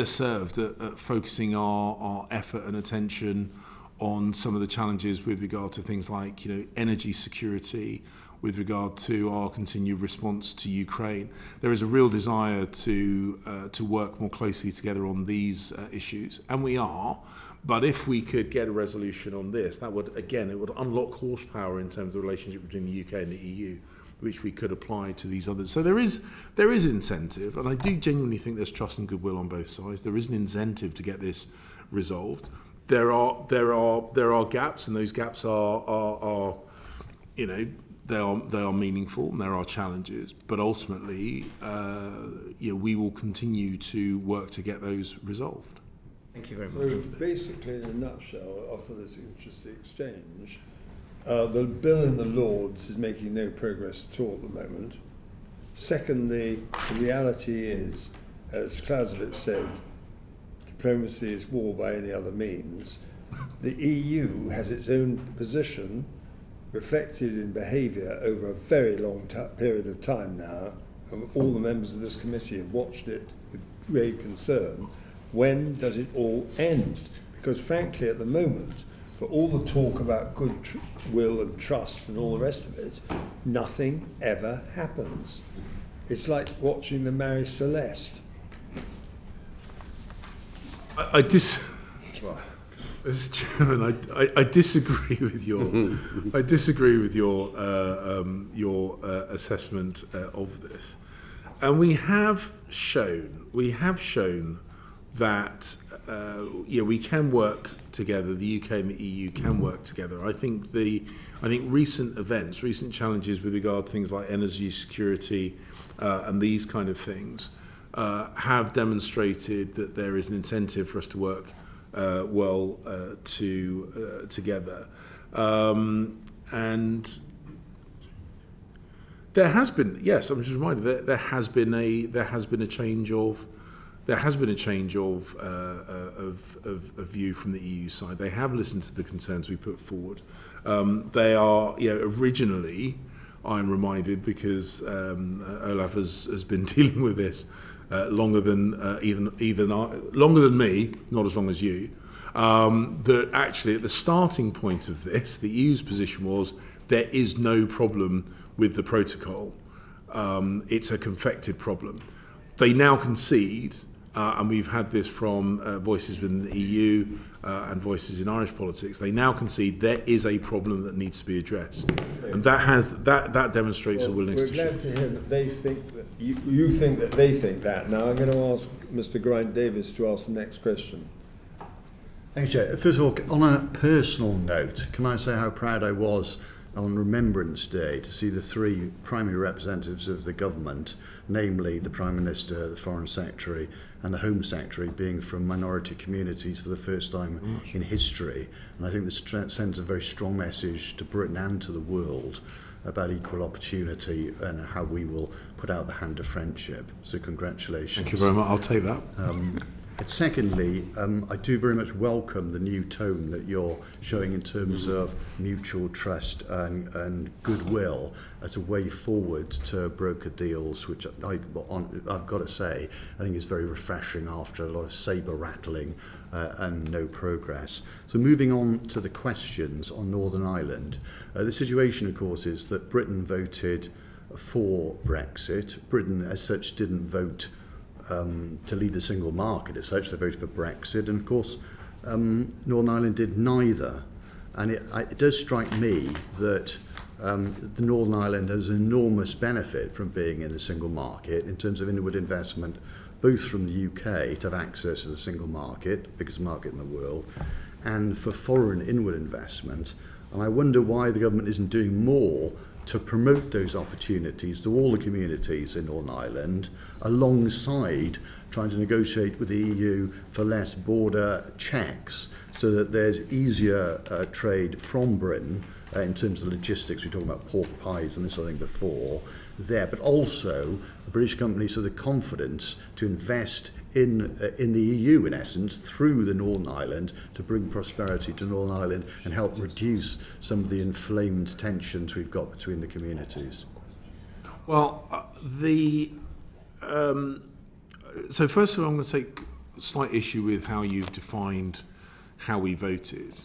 served at focusing our effort and attention on some of the challenges with regard to things like, energy security, with regard to our continued response to Ukraine. There is a real desire to work more closely together on these issues, and we are. But if we could get a resolution on this, that would, again, it would unlock horsepower in terms of the relationship between the UK and the EU, which we could apply to these others. So there is incentive, and I do genuinely think there's trust and goodwill on both sides. There is an incentive to get this resolved. There are gaps, and those gaps are they are meaningful, and there are challenges. But ultimately, we will continue to work to get those resolved. Thank you very much. So basically, in a nutshell, after this interesting exchange, the bill in the Lords is making no progress at all at the moment. Secondly, the reality is, as Clausewitz said, diplomacy is war by any other means. The EU has its own position reflected in behaviour over a very long period of time now, and all the members of this committee have watched it with grave concern. When does it all end? Because frankly, at the moment, for all the talk about goodwill and trust and all the rest of it, nothing ever happens. It's like watching the Mary Celeste. Mr. Chairman, I disagree with your assessment of this, and we have shown that we can work together. The UK and the EU can work together. I think recent events, recent challenges with regard to things like energy security and these kind of things have demonstrated that there is an incentive for us to work together, and there has been, yes, I'm just reminded that there has been a change of view from the EU side. They have listened to the concerns we put forward. They are, originally, I'm reminded, because Olaf has been dealing with this longer than longer than me, not as long as you. That actually, at the starting point of this, the EU's position was there is no problem with the protocol. It's a confected problem. They now concede. And we've had this from voices within the EU and voices in Irish politics. They now concede there is a problem that needs to be addressed, and that demonstrates a willingness to shift. We're glad to hear that they think that you think that they think that. Now I'm going to ask Mr. Grind Davis to ask the next question. Thanks, Joe. First of all, on a personal note, can I say how proud I was on Remembrance Day to see the three primary representatives of the government, namely the Prime Minister, the Foreign Secretary and the Home Secretary, being from minority communities for the first time in history. And I think this sends a very strong message to Britain and to the world about equal opportunity and how we will put out the hand of friendship. So congratulations. Thank you very much. I'll take that. And secondly, I do very much welcome the new tone that you're showing in terms of mutual trust and goodwill as a way forward to broker deals, which I've got to say, I think is very refreshing after a lot of sabre rattling and no progress. So moving on to the questions on Northern Ireland, the situation, of course, is that Britain voted for Brexit. Britain, as such, didn't vote to lead the single market as such. They voted for Brexit, and of course Northern Ireland did neither. And it does strike me that the Northern Ireland has an enormous benefit from being in the single market in terms of inward investment, both from the UK to have access to the single market, biggest market in the world, and for foreign inward investment. And I wonder why the government isn't doing more to promote those opportunities to all the communities in Northern Ireland, alongside trying to negotiate with the EU for less border checks, so that there's easier trade from Britain in terms of logistics. We talked about pork pies and this other thing before there, but also the British companies have the confidence to invest in the EU, in essence, through the Northern Ireland, to bring prosperity to Northern Ireland and help reduce some of the inflamed tensions we've got between the communities. Well, so first of all, I'm going to take slight issue with how you've defined how we voted.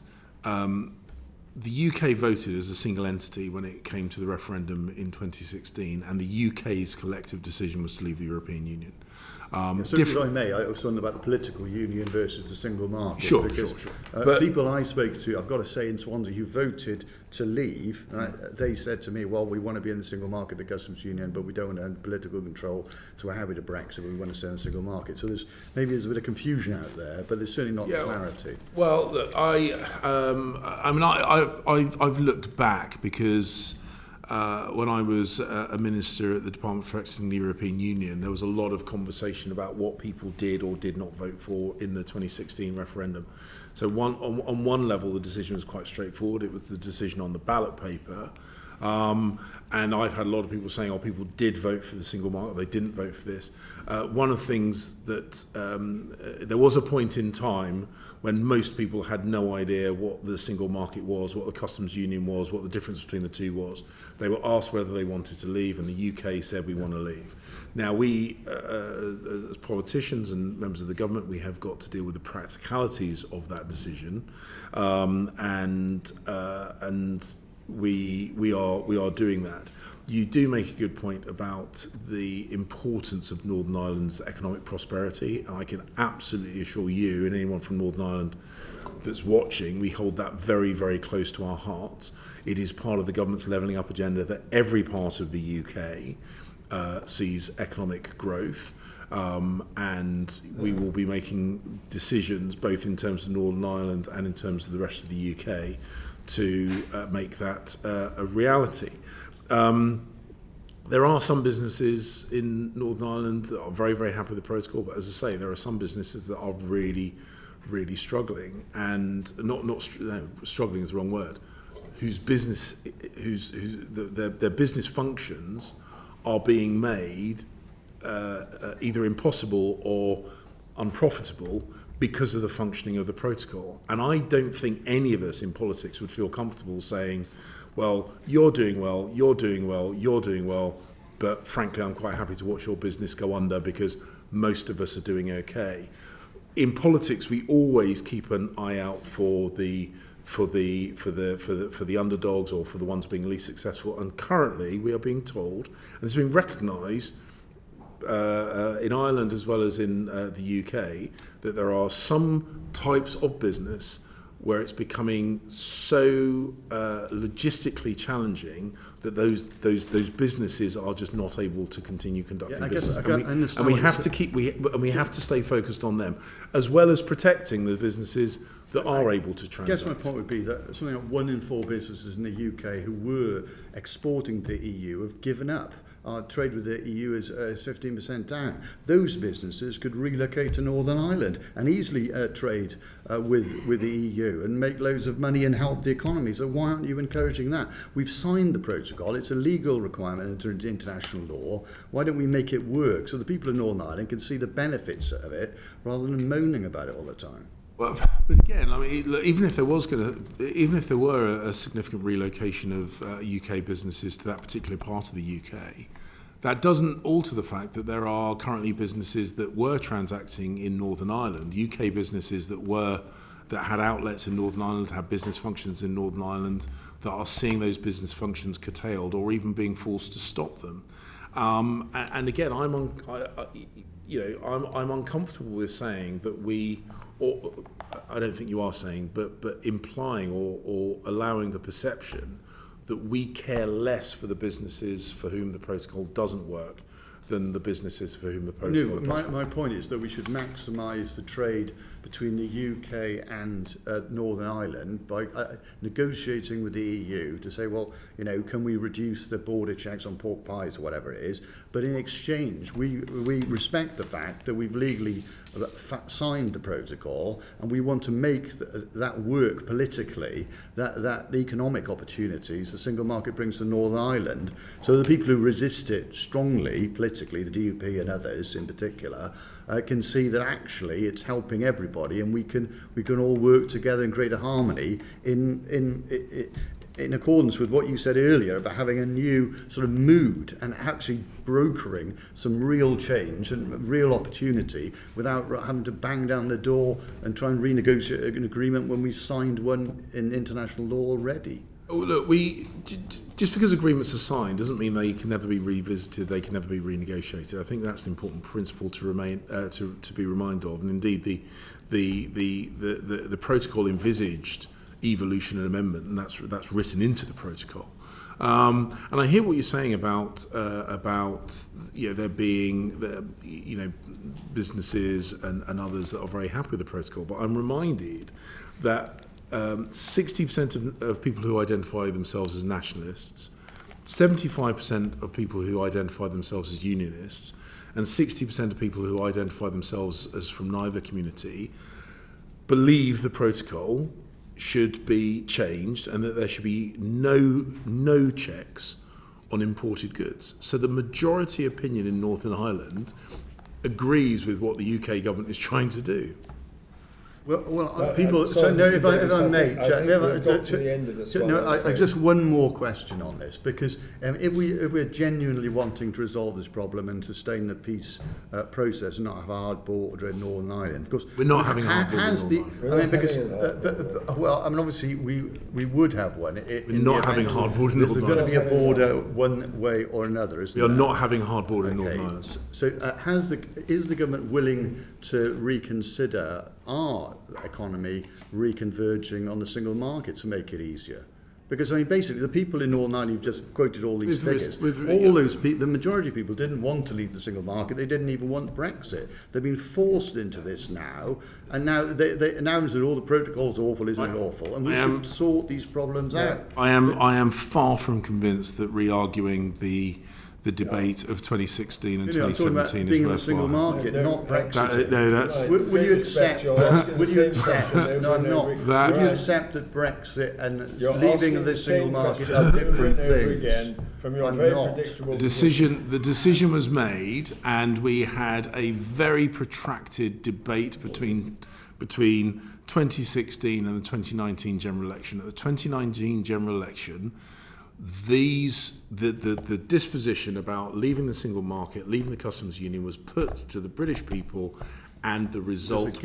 The UK voted as a single entity when it came to the referendum in 2016, and the UK's collective decision was to leave the European Union. So if I may, I was talking about the political union versus the single market. Sure. But people I spoke to, I've got to say, in Swansea, who voted to leave, they said to me, well, we want to be in the single market, the customs union, but we don't want to have political control, so we're happy to Brexit, but we want to stay in the single market. So there's a bit of confusion out there, but there's certainly not clarity. Well, look, I've looked back because when I was a minister at the Department for Accessing the European Union, there was a lot of conversation about what people did or did not vote for in the 2016 referendum. So on one level, the decision was quite straightforward. It was the decision on the ballot paper. And I've had a lot of people saying, people did vote for the single market, they didn't vote for this. One of the things that there was a point in time when most people had no idea what the single market was, what the customs union was, what the difference between the two was. They were asked whether they wanted to leave, and the UK said we want to leave. Now we, as politicians and members of the government, we have got to deal with the practicalities of that decision, and we are doing that. You do make a good point about the importance of Northern Ireland's economic prosperity, and I can absolutely assure you and anyone from Northern Ireland that's watching, we hold that very, very close to our hearts. It is part of the government's levelling up agenda that every part of the UK sees economic growth, and we will be making decisions both in terms of Northern Ireland and in terms of the rest of the UK to make that a reality. There are some businesses in Northern Ireland that are very, very happy with the protocol, but as I say, there are some businesses that are really, really struggling, and struggling is the wrong word, whose business, their business functions are being made either impossible or unprofitable because of the functioning of the protocol. And I don't think any of us in politics would feel comfortable saying, well, you're doing well, you're doing well, you're doing well, but frankly, I'm quite happy to watch your business go under because most of us are doing okay. In politics, we always keep an eye out for the underdogs or for the ones being least successful. And currently, we are being told, and it's been recognised in Ireland as well as in the UK, that there are some types of business where it's becoming so logistically challenging that those businesses are just not able to continue conducting business. And we have to stay focused on them, as well as protecting the businesses that are able to transact. I guess my point would be that something like 1 in 4 businesses in the UK who were exporting to the EU have given up. Our trade with the EU is 15% down. Those businesses could relocate to Northern Ireland and easily trade with the EU and make loads of money and help the economy. So why aren't you encouraging that? We've signed the protocol. It's a legal requirement under international law. Why don't we make it work so the people of Northern Ireland can see the benefits of it rather than moaning about it all the time? Well, but again, I mean, even if there were a significant relocation of UK businesses to that particular part of the UK, that doesn't alter the fact that there are currently businesses that were transacting in Northern Ireland, UK businesses that had outlets in Northern Ireland, had business functions in Northern Ireland, that are seeing those business functions curtailed or even being forced to stop them. And again, I'm uncomfortable with saying that or I don't think you are saying, but implying or allowing the perception that we care less for the businesses for whom the protocol doesn't work than the businesses for whom the protocol does work. My point is that we should maximise the trade between the UK and Northern Ireland by negotiating with the EU to say, well, can we reduce the border checks on pork pies or whatever it is? But in exchange, we respect the fact that we've legally signed the protocol, and we want to make that work politically, that the economic opportunities the single market brings to Northern Ireland. So the people who resist it strongly, politically, the DUP and others in particular, can see that actually it's helping everybody, and we can all work together in greater harmony in accordance with what you said earlier about having a new sort of mood and actually brokering some real change and real opportunity without having to bang down the door and try and renegotiate an agreement when we signed one in international law already. Oh, look, just because agreements are signed doesn't mean they can never be revisited, they can never be renegotiated. I think that's an important principle to be reminded of. And indeed, the protocol envisaged evolution and amendment, and that's written into the protocol. And I hear what you're saying about there being businesses and others that are very happy with the protocol. But I'm reminded that 60% of people who identify themselves as nationalists, 75% of people who identify themselves as unionists, and 60% of people who identify themselves as from neither community believe the protocol should be changed and that there should be no checks on imported goods. So the majority opinion in Northern Ireland agrees with what the UK government is trying to do. People. Sorry, if I may, I just one more question on this, because if we're genuinely wanting to resolve this problem and sustain the peace process and not have a hard border in Northern Ireland, of course we're not having a hard border in Northern Ireland. Obviously we would have one. We're not having a hard border in Northern Ireland. There's going to be a border one way or another, isn't there? We are not having a hard border in Northern Ireland. So is the government willing to reconsider our economy reconverging on the single market to make it easier? Because, basically, the people in Northern Ireland, you've just quoted all these figures, those people, the majority of people didn't want to leave the single market, they didn't even want Brexit. They've been forced into this now, and now they announce that all the protocols are awful, isn't it awful? And we should sort these problems out. I am far from convinced that re-arguing the debate of 2016 and 2017 is worthwhile. Being a single market, not Brexit. That's. Will you accept? Would you accept? No, I'm not. Would you accept that Brexit and leaving the single market are different things? From your very predictable the decision was made, and we had a very protracted debate between 2016 and the 2019 general election. At the 2019 general election, the disposition about leaving the single market, leaving the customs union, was put to the British people, and the result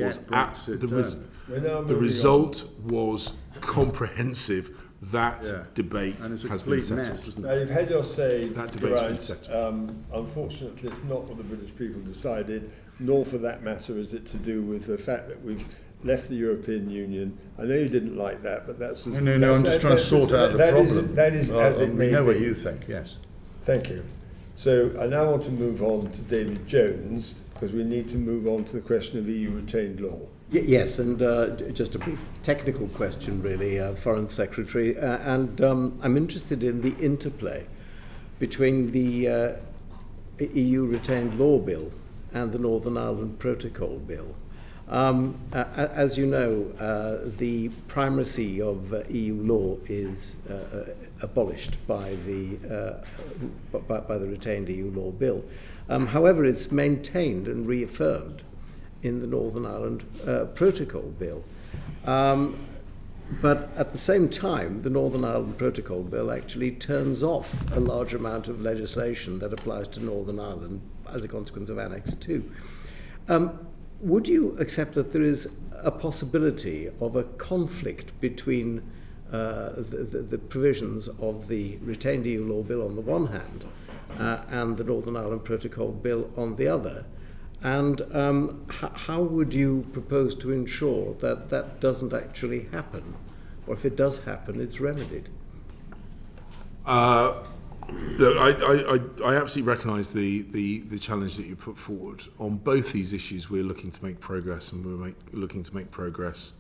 was comprehensive. That debate has been settled. Now, you've had your say. That debate's been settled. Unfortunately, it's not what the British people decided, nor for that matter is it to do with the fact that we've left the European Union. I know you didn't like that, but that's... No, I'm just trying to sort out the problem. That is as it may we know be. what you think, yes. Thank you. So I now want to move on to David Jones, because we need to move on to the question of EU retained law. Yes, and just a brief technical question, really, Foreign Secretary. I'm interested in the interplay between the EU retained law bill and the Northern Ireland Protocol bill. As you know, the primacy of EU law is abolished by the retained EU law bill. However, it's maintained and reaffirmed in the Northern Ireland Protocol bill. But at the same time, the Northern Ireland Protocol bill actually turns off a large amount of legislation that applies to Northern Ireland as a consequence of Annex 2. Would you accept that there is a possibility of a conflict between the provisions of the retained EU law bill on the one hand and the Northern Ireland Protocol bill on the other? And how would you propose to ensure that that doesn't actually happen? Or if it does happen, it's remedied? Look, I absolutely recognise the challenge that you put forward. On both these issues, we're looking to make progress, and we're looking to make progress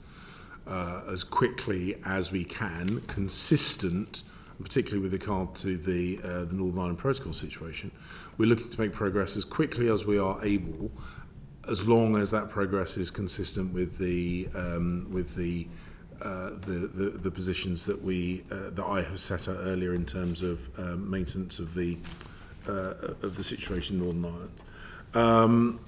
as quickly as we can, consistent, particularly with regard to the Northern Ireland Protocol situation. We're looking to make progress as quickly as we are able, as long as that progress is consistent with the positions that I have set out earlier in terms of maintenance of the situation in Northern Ireland.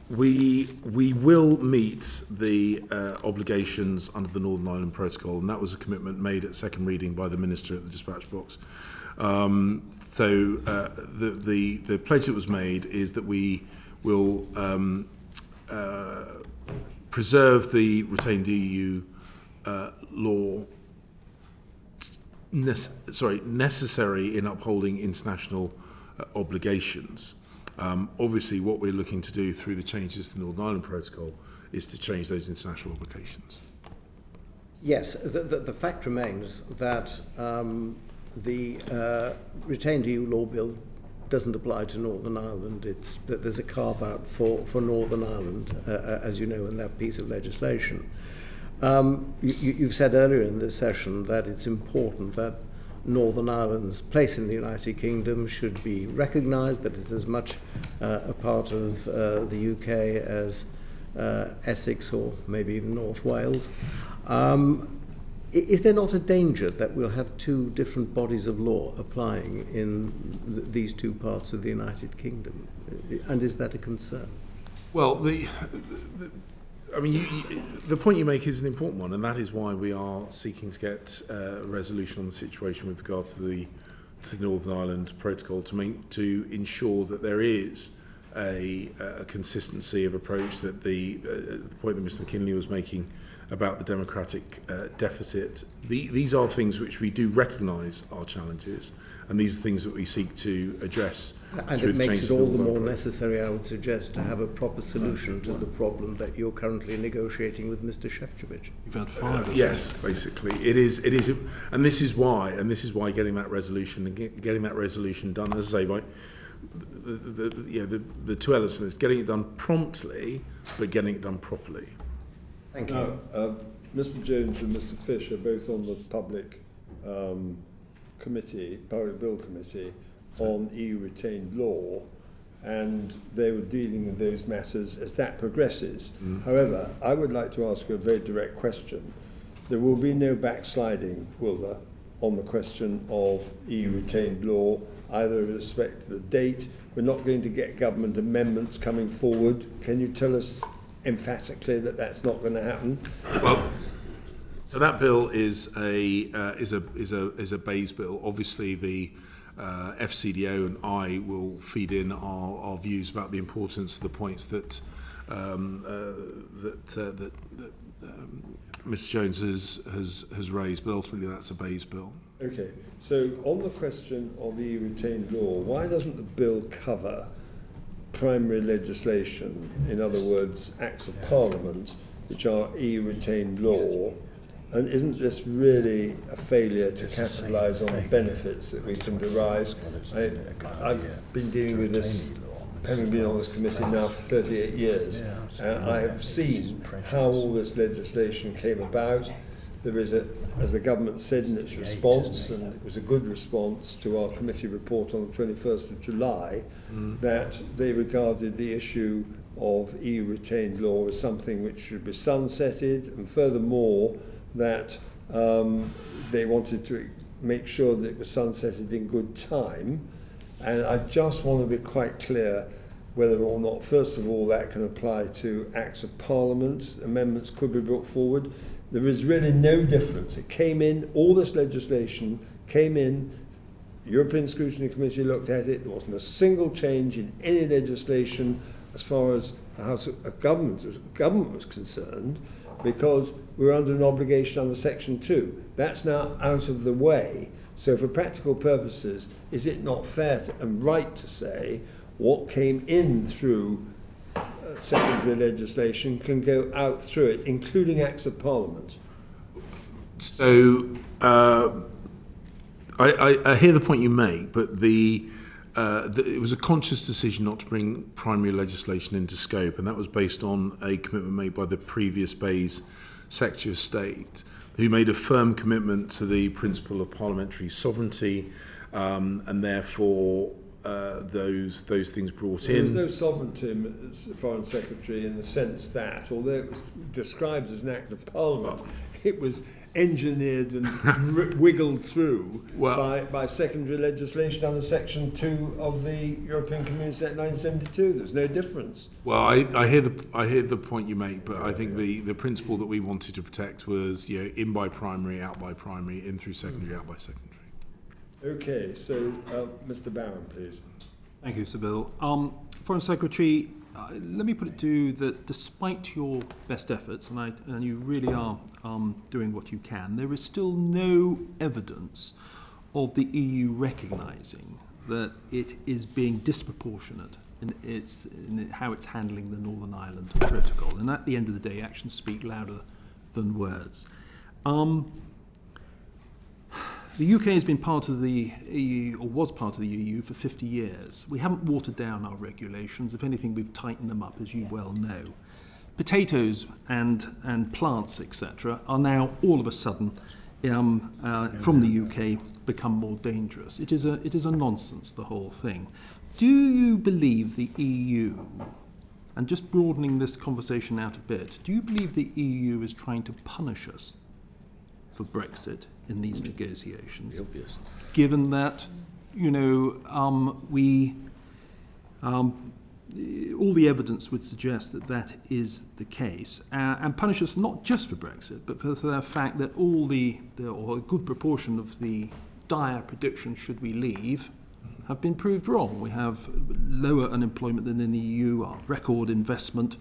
We will meet the obligations under the Northern Ireland Protocol, and that was a commitment made at second reading by the Minister at the dispatch box. The pledge that was made is that we will preserve the retained EU law necessary in upholding international obligations. Obviously, what we're looking to do through the changes to the Northern Ireland Protocol is to change those international obligations. Yes, the fact remains that the retained EU law bill doesn't apply to Northern Ireland. It's that there's a carve-out for Northern Ireland, as you know, in that piece of legislation. You've said earlier in this session that it's important that Northern Ireland's place in the United Kingdom should be recognised, that it's as much a part of the UK as Essex or maybe even North Wales. Is there not a danger that we'll have two different bodies of law applying in these two parts of the United Kingdom? And is that a concern? Well, the point you make is an important one, and that is why we are seeking to get a resolution on the situation with regard to the Northern Ireland Protocol to ensure that there is a consistency of approach, that the point that Mr McKinley was making about the democratic deficit. These are things which we do recognise are challenges, and these are things that we seek to address. And it makes it all the more necessary, I would suggest, to have a proper solution to the problem that you're currently negotiating with Mr Šefčovič. You've had 5 yes, basically, it is, and this is why getting that resolution done, as I say, by the two elements is getting it done promptly, but getting it done properly. Thank you. Now, Mr Jones and Mr Fish are both on the public bill committee on EU retained law, and they were dealing with those matters as that progresses. However, I would like to ask you a very direct question. There will be no backsliding, will there, on the question of EU retained law, either with respect to the date? We're not going to get government amendments coming forward. Can you tell us emphatically that that's not going to happen? Well, so that bill is a Bayes bill. Obviously, the FCDO and I will feed in our views about the importance of the points that Mr Jones has raised, but ultimately that's a Bayes bill. Okay, so on the question of EU retained law, why doesn't the bill cover primary legislation, in other words, acts of Parliament, which are EU retained law. And isn't this really a failure to capitalise on the benefits that we can derive? I've been dealing with this, having been on this committee now for 38 years, and I have seen how all this legislation came about. There is as the government said in its response, and it was a good response to our committee report on the 21st of July, that they regarded the issue of EU retained law as something which should be sunsetted, and furthermore, that they wanted to make sure that it was sunsetted in good time. And I just want to be quite clear whether or not, first of all, that can apply to Acts of Parliament. Amendments could be brought forward. There is really no difference. It came in, all this legislation came in, the European Scrutiny Committee looked at it, there wasn't a single change in any legislation as far as the House of Government was concerned, because we're under an obligation under Section 2. That's now out of the way. So for practical purposes, is it not fair and right to say what came in through secondary legislation can go out through it, including Acts of Parliament? So I hear the point you make, but it was a conscious decision not to bring primary legislation into scope, and that was based on a commitment made by the previous Bayes Secretary of State, who made a firm commitment to the principle of parliamentary sovereignty, and therefore those things brought in. There was no sovereignty as Foreign Secretary in the sense that, although it was described as an act of Parliament, it was engineered and wiggled through by secondary legislation under Section 2 of the European Community Act 1972. There's no difference. Well, I hear the point you make, but I think the principle that we wanted to protect was, in by primary, out by primary, in through secondary, out by secondary. Okay, so Mr. Barron, please. Thank you, Sir Bill. Foreign Secretary, let me put it to you that despite your best efforts, and you really are doing what you can, there is still no evidence of the EU recognising that it is being disproportionate in how it's handling the Northern Ireland Protocol. And at the end of the day, actions speak louder than words. The UK has been part of the EU, or was part of the EU, for 50 years. We haven't watered down our regulations. If anything, we've tightened them up, as you well know. Potatoes and plants, etc., are now all of a sudden, from the UK, become more dangerous. It is a nonsense, the whole thing. Do you believe the EU, and just broadening this conversation out a bit, do you believe the EU is trying to punish us for Brexit in these negotiations? Obvious. Given that, all the evidence would suggest that that is the case, and punish us not just for Brexit, but for the fact that or a good proportion of the dire predictions should we leave have been proved wrong. We have lower unemployment than in the EU, our record investment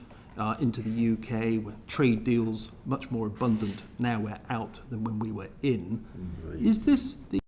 into the UK, where trade deals much more abundant now we're out than when we were in. Is this the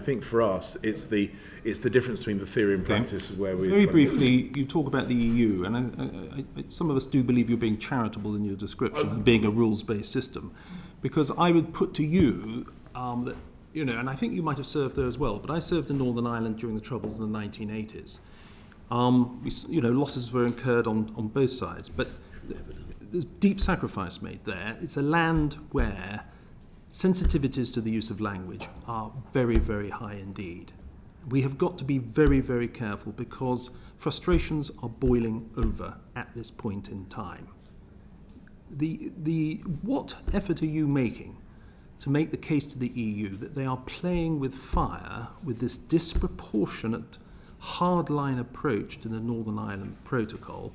I think for us, it's the difference between the theory and practice of where we're Very trying to get to. briefly, you talk about the EU, and some of us do believe you're being charitable in your description of being a rules-based system, because I would put to you that, you know, and I think you might have served there as well, but I served in Northern Ireland during the Troubles in the 1980s. Losses were incurred on both sides, but there's deep sacrifice made there. It's a land where sensitivities to the use of language are very, very high indeed. We have got to be very, very careful because frustrations are boiling over at this point in time. What effort are you making to make the case to the EU that they are playing with fire with this disproportionate hardline approach to the Northern Ireland Protocol,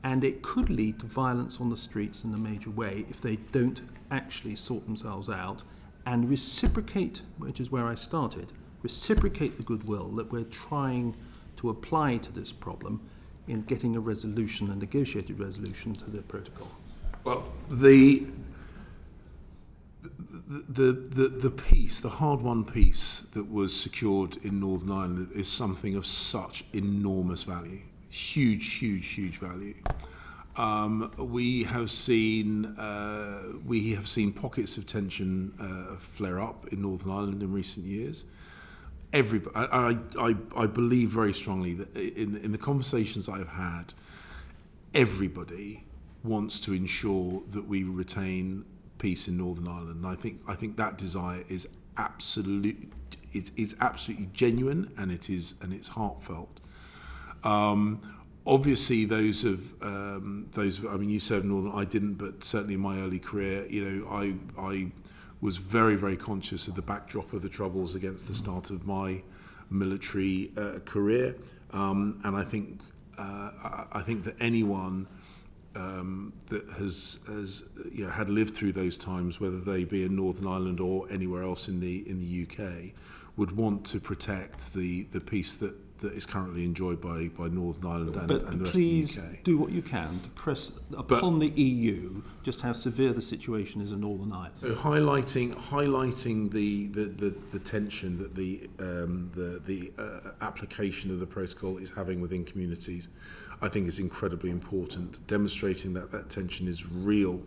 and it could lead to violence on the streets in a major way if they don't actually sort themselves out and reciprocate, which is where I started, reciprocate the goodwill that we're trying to apply to this problem in getting a resolution, a negotiated resolution to the protocol? Well, the peace, the hard-won peace that was secured in Northern Ireland is something of such enormous value, huge value. We have seen pockets of tension flare up in Northern Ireland in recent years. I believe very strongly that in the conversations I've had, everybody wants to ensure that we retain peace in Northern Ireland. And I think that desire is absolutely genuine, and it's heartfelt. Obviously, those I mean, you served in Northern, I didn't, but certainly in my early career, you know, I was very, very conscious of the backdrop of the Troubles against the start of my military career, and I think that anyone that has had lived through those times, whether they be in Northern Ireland or anywhere else in the UK, would want to protect the peace that is currently enjoyed by Northern Ireland and the rest of the UK. Please do what you can to press upon the EU just how severe the situation is in Northern Ireland. So highlighting the tension that the application of the protocol is having within communities, I think is incredibly important. Demonstrating that tension is real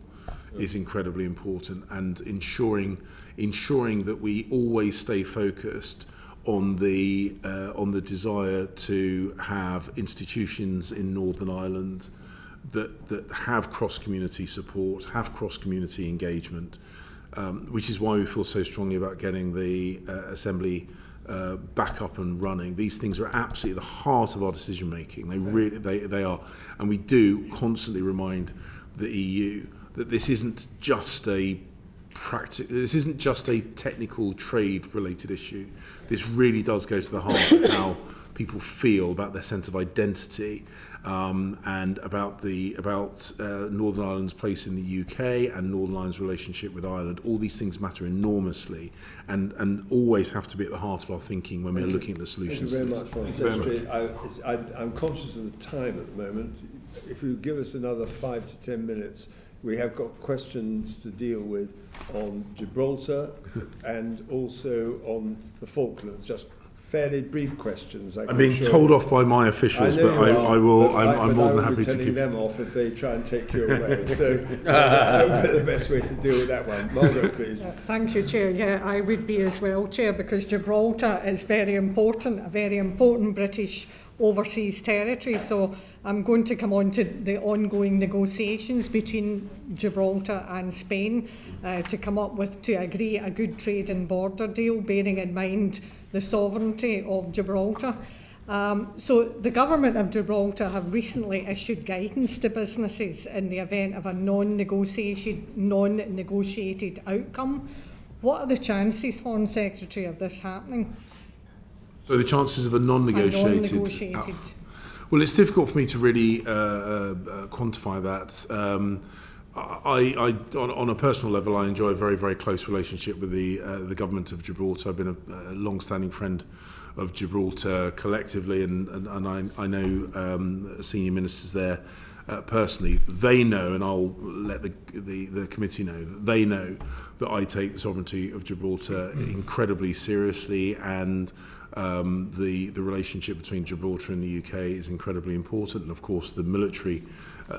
is incredibly important, and ensuring that we always stay focused on the desire to have institutions in Northern Ireland that have cross-community support, have cross-community engagement, which is why we feel so strongly about getting the Assembly back up and running. These things are absolutely the heart of our decision making. They are, and we do constantly remind the EU that this isn't just a technical trade-related issue. This really does go to the heart of how people feel about their sense of identity, and about Northern Ireland's place in the UK and Northern Ireland's relationship with Ireland. All these things matter enormously, and always have to be at the heart of our thinking when we're looking at the solutions. Thank you very much, Foreign Secretary. I'm conscious of the time at the moment. If you give us another 5 to 10 minutes, we have got questions to deal with on Gibraltar and also on the Falklands. Just fairly brief questions. I'm being told off by my officials, but I will. I'm more than happy to keep them off if they try and take you away. So that would be the best way to deal with that one. Margaret, please. Thank you, Chair. Yeah, I would be as well, Chair, because Gibraltar is very important, a very important British overseas territory. So I'm going to come on to the ongoing negotiations between Gibraltar and Spain to agree a good trade and border deal, bearing in mind the sovereignty of Gibraltar. So the government of Gibraltar have recently issued guidance to businesses in the event of a non-negotiated outcome. What are the chances, Foreign Secretary, of this happening? So the chances of a non-negotiated. Well, it's difficult for me to really quantify that. On a personal level, I enjoy a very, very close relationship with the government of Gibraltar. I've been a long-standing friend of Gibraltar collectively, and I know senior ministers there personally. They know, and I'll let the committee know, that they know that I take the sovereignty of Gibraltar incredibly seriously, and the relationship between Gibraltar and the UK is incredibly important, and of course the military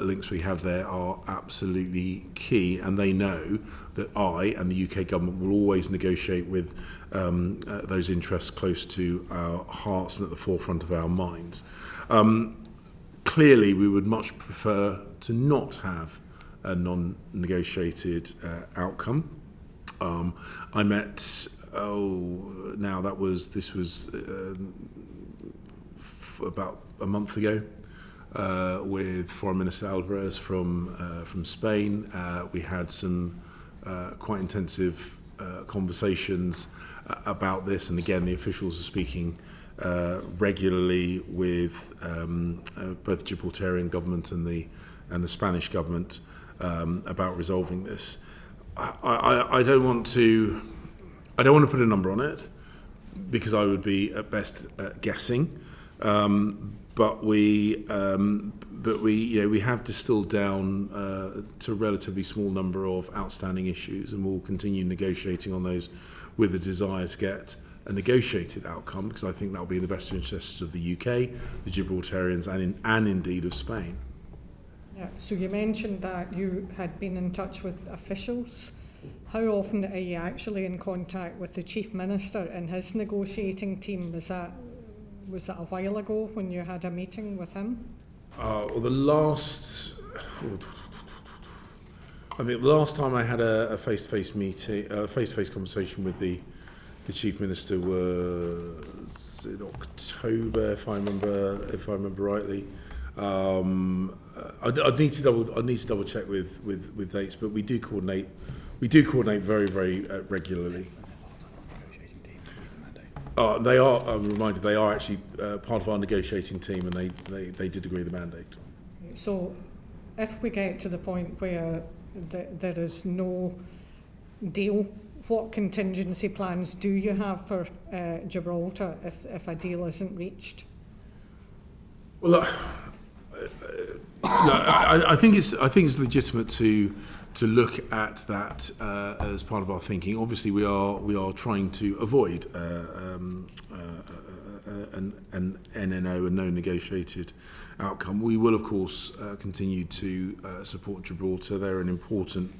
links we have there are absolutely key, and they know that I and the UK government will always negotiate with those interests close to our hearts and at the forefront of our minds. Clearly we would much prefer to not have a non-negotiated outcome. I met, this was about a month ago, with Foreign Minister Alvarez from Spain. We had some quite intensive conversations about this, and again the officials are speaking regularly with both the Gibraltarian government and the Spanish government about resolving this. I don't want to put a number on it, because I would be at best guessing. But we have distilled down to a relatively small number of outstanding issues, and we'll continue negotiating on those with a desire to get a negotiated outcome, because I think that will be in the best interests of the UK, the Gibraltarians, and indeed of Spain. Yeah, so you mentioned that you had been in touch with officials. How often are you actually in contact with the Chief Minister and his negotiating team? Was that a while ago when you had a meeting with him? I think the last time I had a face-to-face meeting, a face-to-face conversation with the Chief Minister was in October, if I remember rightly. I'd need to double check with dates, but we do coordinate very, very regularly. They are, I'm reminded, they are actually part of our negotiating team, and they did agree the mandate. So if we get to the point where there is no deal, what contingency plans do you have for Gibraltar if a deal isn't reached? Well, I think it's legitimate to look at that as part of our thinking. Obviously, we are trying to avoid an NNO, a no negotiated outcome. We will, of course, continue to support Gibraltar. They're an important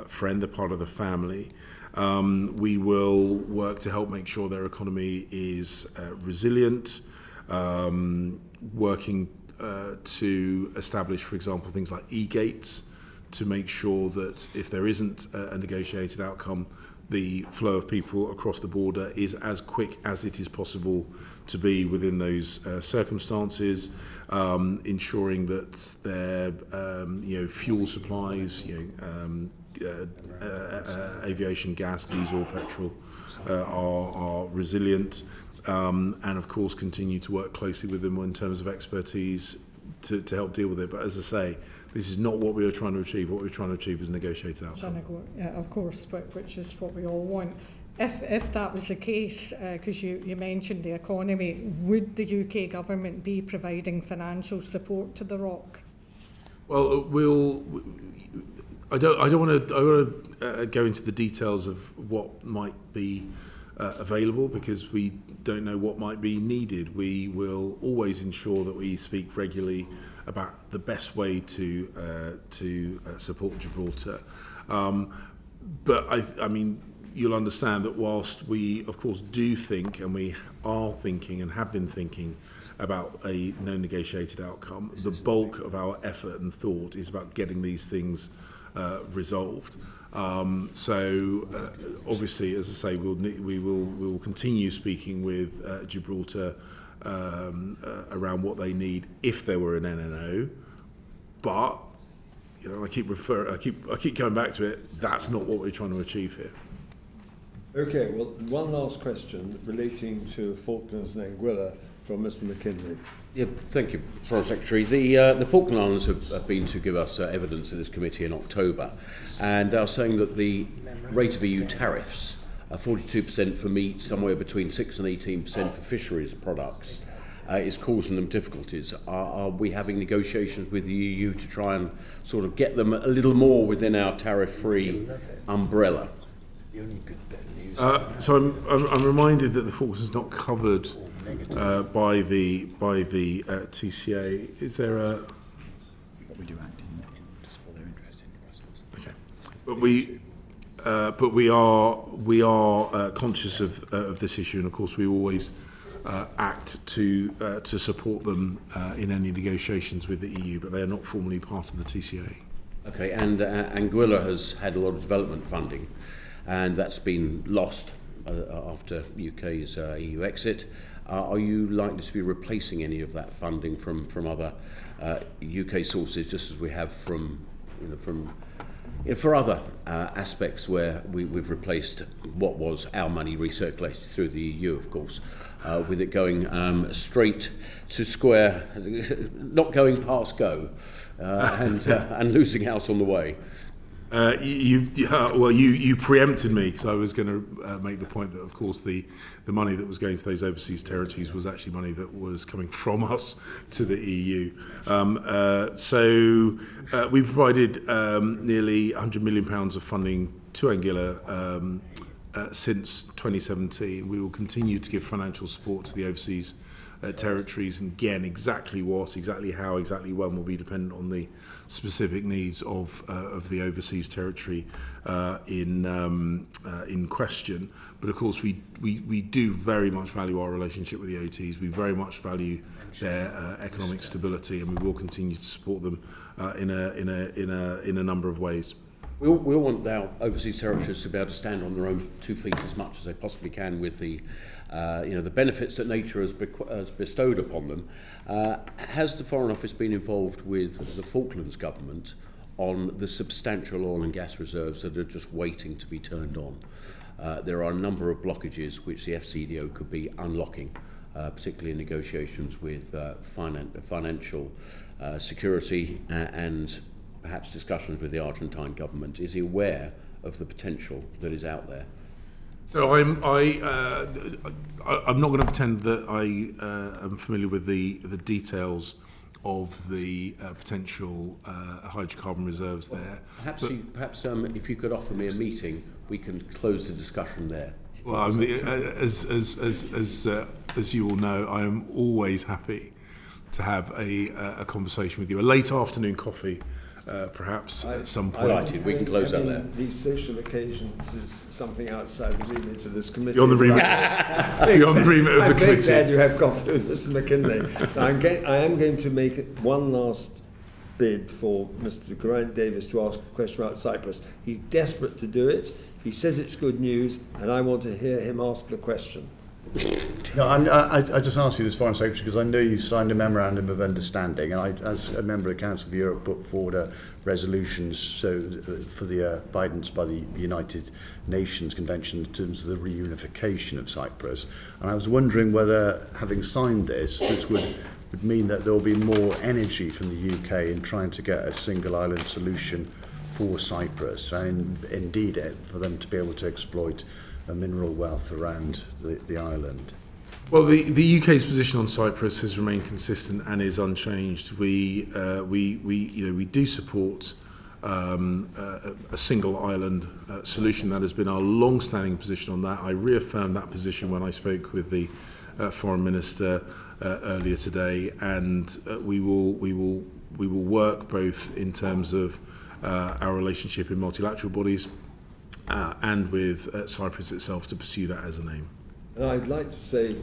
friend. They're part of the family. We will work to help make sure their economy is resilient, working to establish, for example, things like e-gates, to make sure that if there isn't a negotiated outcome, the flow of people across the border is as quick as it is possible to be within those circumstances, ensuring that their fuel supplies, aviation gas, diesel, petrol are resilient, and of course continue to work closely with them in terms of expertise to help deal with it. But as I say, this is not what we are trying to achieve. What we're trying to achieve is a negotiated outcome. Of course, which is what we all want. If that was the case, because you mentioned the economy, would the UK government be providing financial support to the ROC? Well, I don't want to go into the details of what might be available, because we don't know what might be needed. We will always ensure that we speak regularly about the best way to support Gibraltar. But I mean, you'll understand that whilst we, of course, do think, and we are thinking and have been thinking about a no negotiated outcome, the bulk of our effort and thought is about getting these things resolved. Obviously, as I say, we will continue speaking with Gibraltar around what they need if there were an NNO, but I keep coming back to it. That's not what we're trying to achieve here. Okay, well, one last question relating to Falklands and Anguilla from Mr. McKinley. Yeah, thank you, Foreign Secretary. The Falkland Islands have been to give us evidence in this committee in October, and are saying that the rate of EU tariffs are 42% for meat, somewhere between 6 and 18% for fisheries products, is causing them difficulties. Are we having negotiations with the EU to try and sort of get them a little more within our tariff-free umbrella? So I'm reminded that the Falklands is not covered by the TCA. Is there a? We do act to support their interests in Brussels. Okay, but we are conscious of this issue, and of course we always act to support them in any negotiations with the EU, but they are not formally part of the TCA. Okay, and Anguilla has had a lot of development funding, and that's been lost after UK's EU exit. Are you likely to be replacing any of that funding from other UK sources, just as we have for other aspects where we've replaced what was our money recirculated through the EU, of course, with it going straight to square, not going past go, and losing out on the way? You preempted me, because I was going to make the point that, of course, the money that was going to those overseas territories was actually money that was coming from us to the EU. So we provided nearly £100 million of funding to Anguilla since 2017. We will continue to give financial support to the overseas territories, and again, exactly what, exactly how, exactly when will be dependent on the specific needs of the overseas territory in question. But of course, we do very much value our relationship with the OTs. We very much value their economic stability, and we will continue to support them in a number of ways. We all want our overseas territories to be able to stand on their own 2 feet as much as they possibly can with the the benefits that nature has bestowed upon them. Has the Foreign Office been involved with the Falklands government on the substantial oil and gas reserves that are just waiting to be turned on? There are a number of blockages which the FCDO could be unlocking, particularly in negotiations with financial security and perhaps discussions with the Argentine government. Is he aware of the potential that is out there? So I'm not going to pretend that I am familiar with the details of the potential hydrocarbon reserves there. Perhaps if you could offer me a meeting, we can close the discussion there. Well, I mean, as you all know, I am always happy to have a conversation with you. A late afternoon coffee, perhaps at some point. Delighted. We can close that there. These social occasions is something outside the remit of this committee. Beyond the remit, beyond the remit of the I'm very committee. glad you have coffee with Mr. McKinley. I am going to make one last bid for Mr. Geraint Davis to ask a question about Cyprus. He's desperate to do it. He says it's good news, and I want to hear him ask the question. No, I just asked you this, Foreign Secretary, because I know you signed a memorandum of understanding, and I, as a member of the Council of Europe, put forward a resolutions for the guidance by the United Nations Convention in terms of the reunification of Cyprus. And I was wondering whether, having signed this would mean that there will be more energy from the UK in trying to get a single island solution for Cyprus, and indeed for them to be able to exploit mineral wealth around the island. Well, the UK's position on Cyprus has remained consistent and is unchanged. We do support a single island solution. That has been our long-standing position on that. I reaffirmed that position when I spoke with the Foreign Minister earlier today, and we will work both in terms of our relationship in multilateral bodies and with Cyprus itself to pursue that as an aim. And I'd like to say,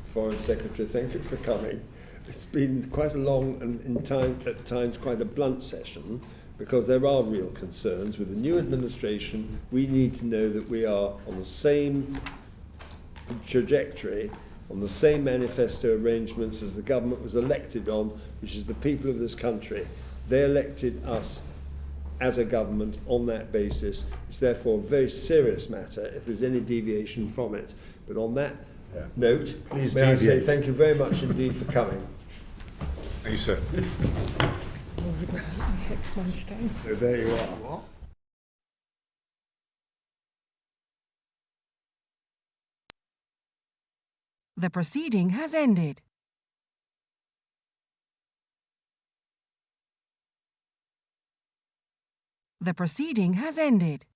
Foreign Secretary, thank you for coming. It's been quite a long and at times quite a blunt session, because there are real concerns. With the new administration, we need to know that we are on the same trajectory, on the same manifesto arrangements as the government was elected on, which is the people of this country. They elected us as a government on that basis. It's therefore a very serious matter if there's any deviation from it. But on that note, may I say thank you very much indeed for coming. Thank you, sir. 6 months' time. So there you are. The proceeding has ended. The proceeding has ended.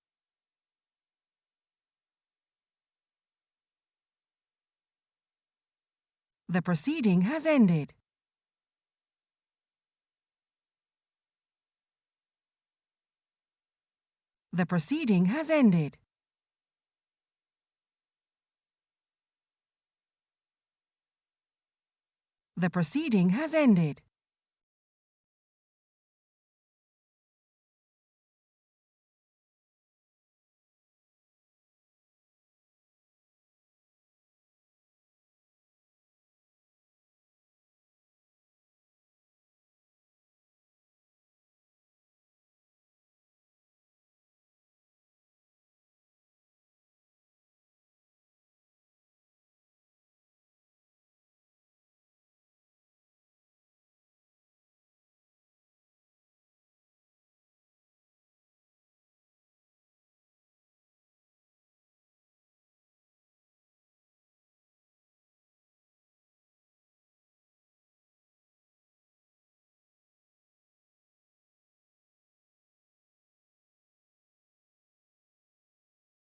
The proceeding has ended. The proceeding has ended. The proceeding has ended.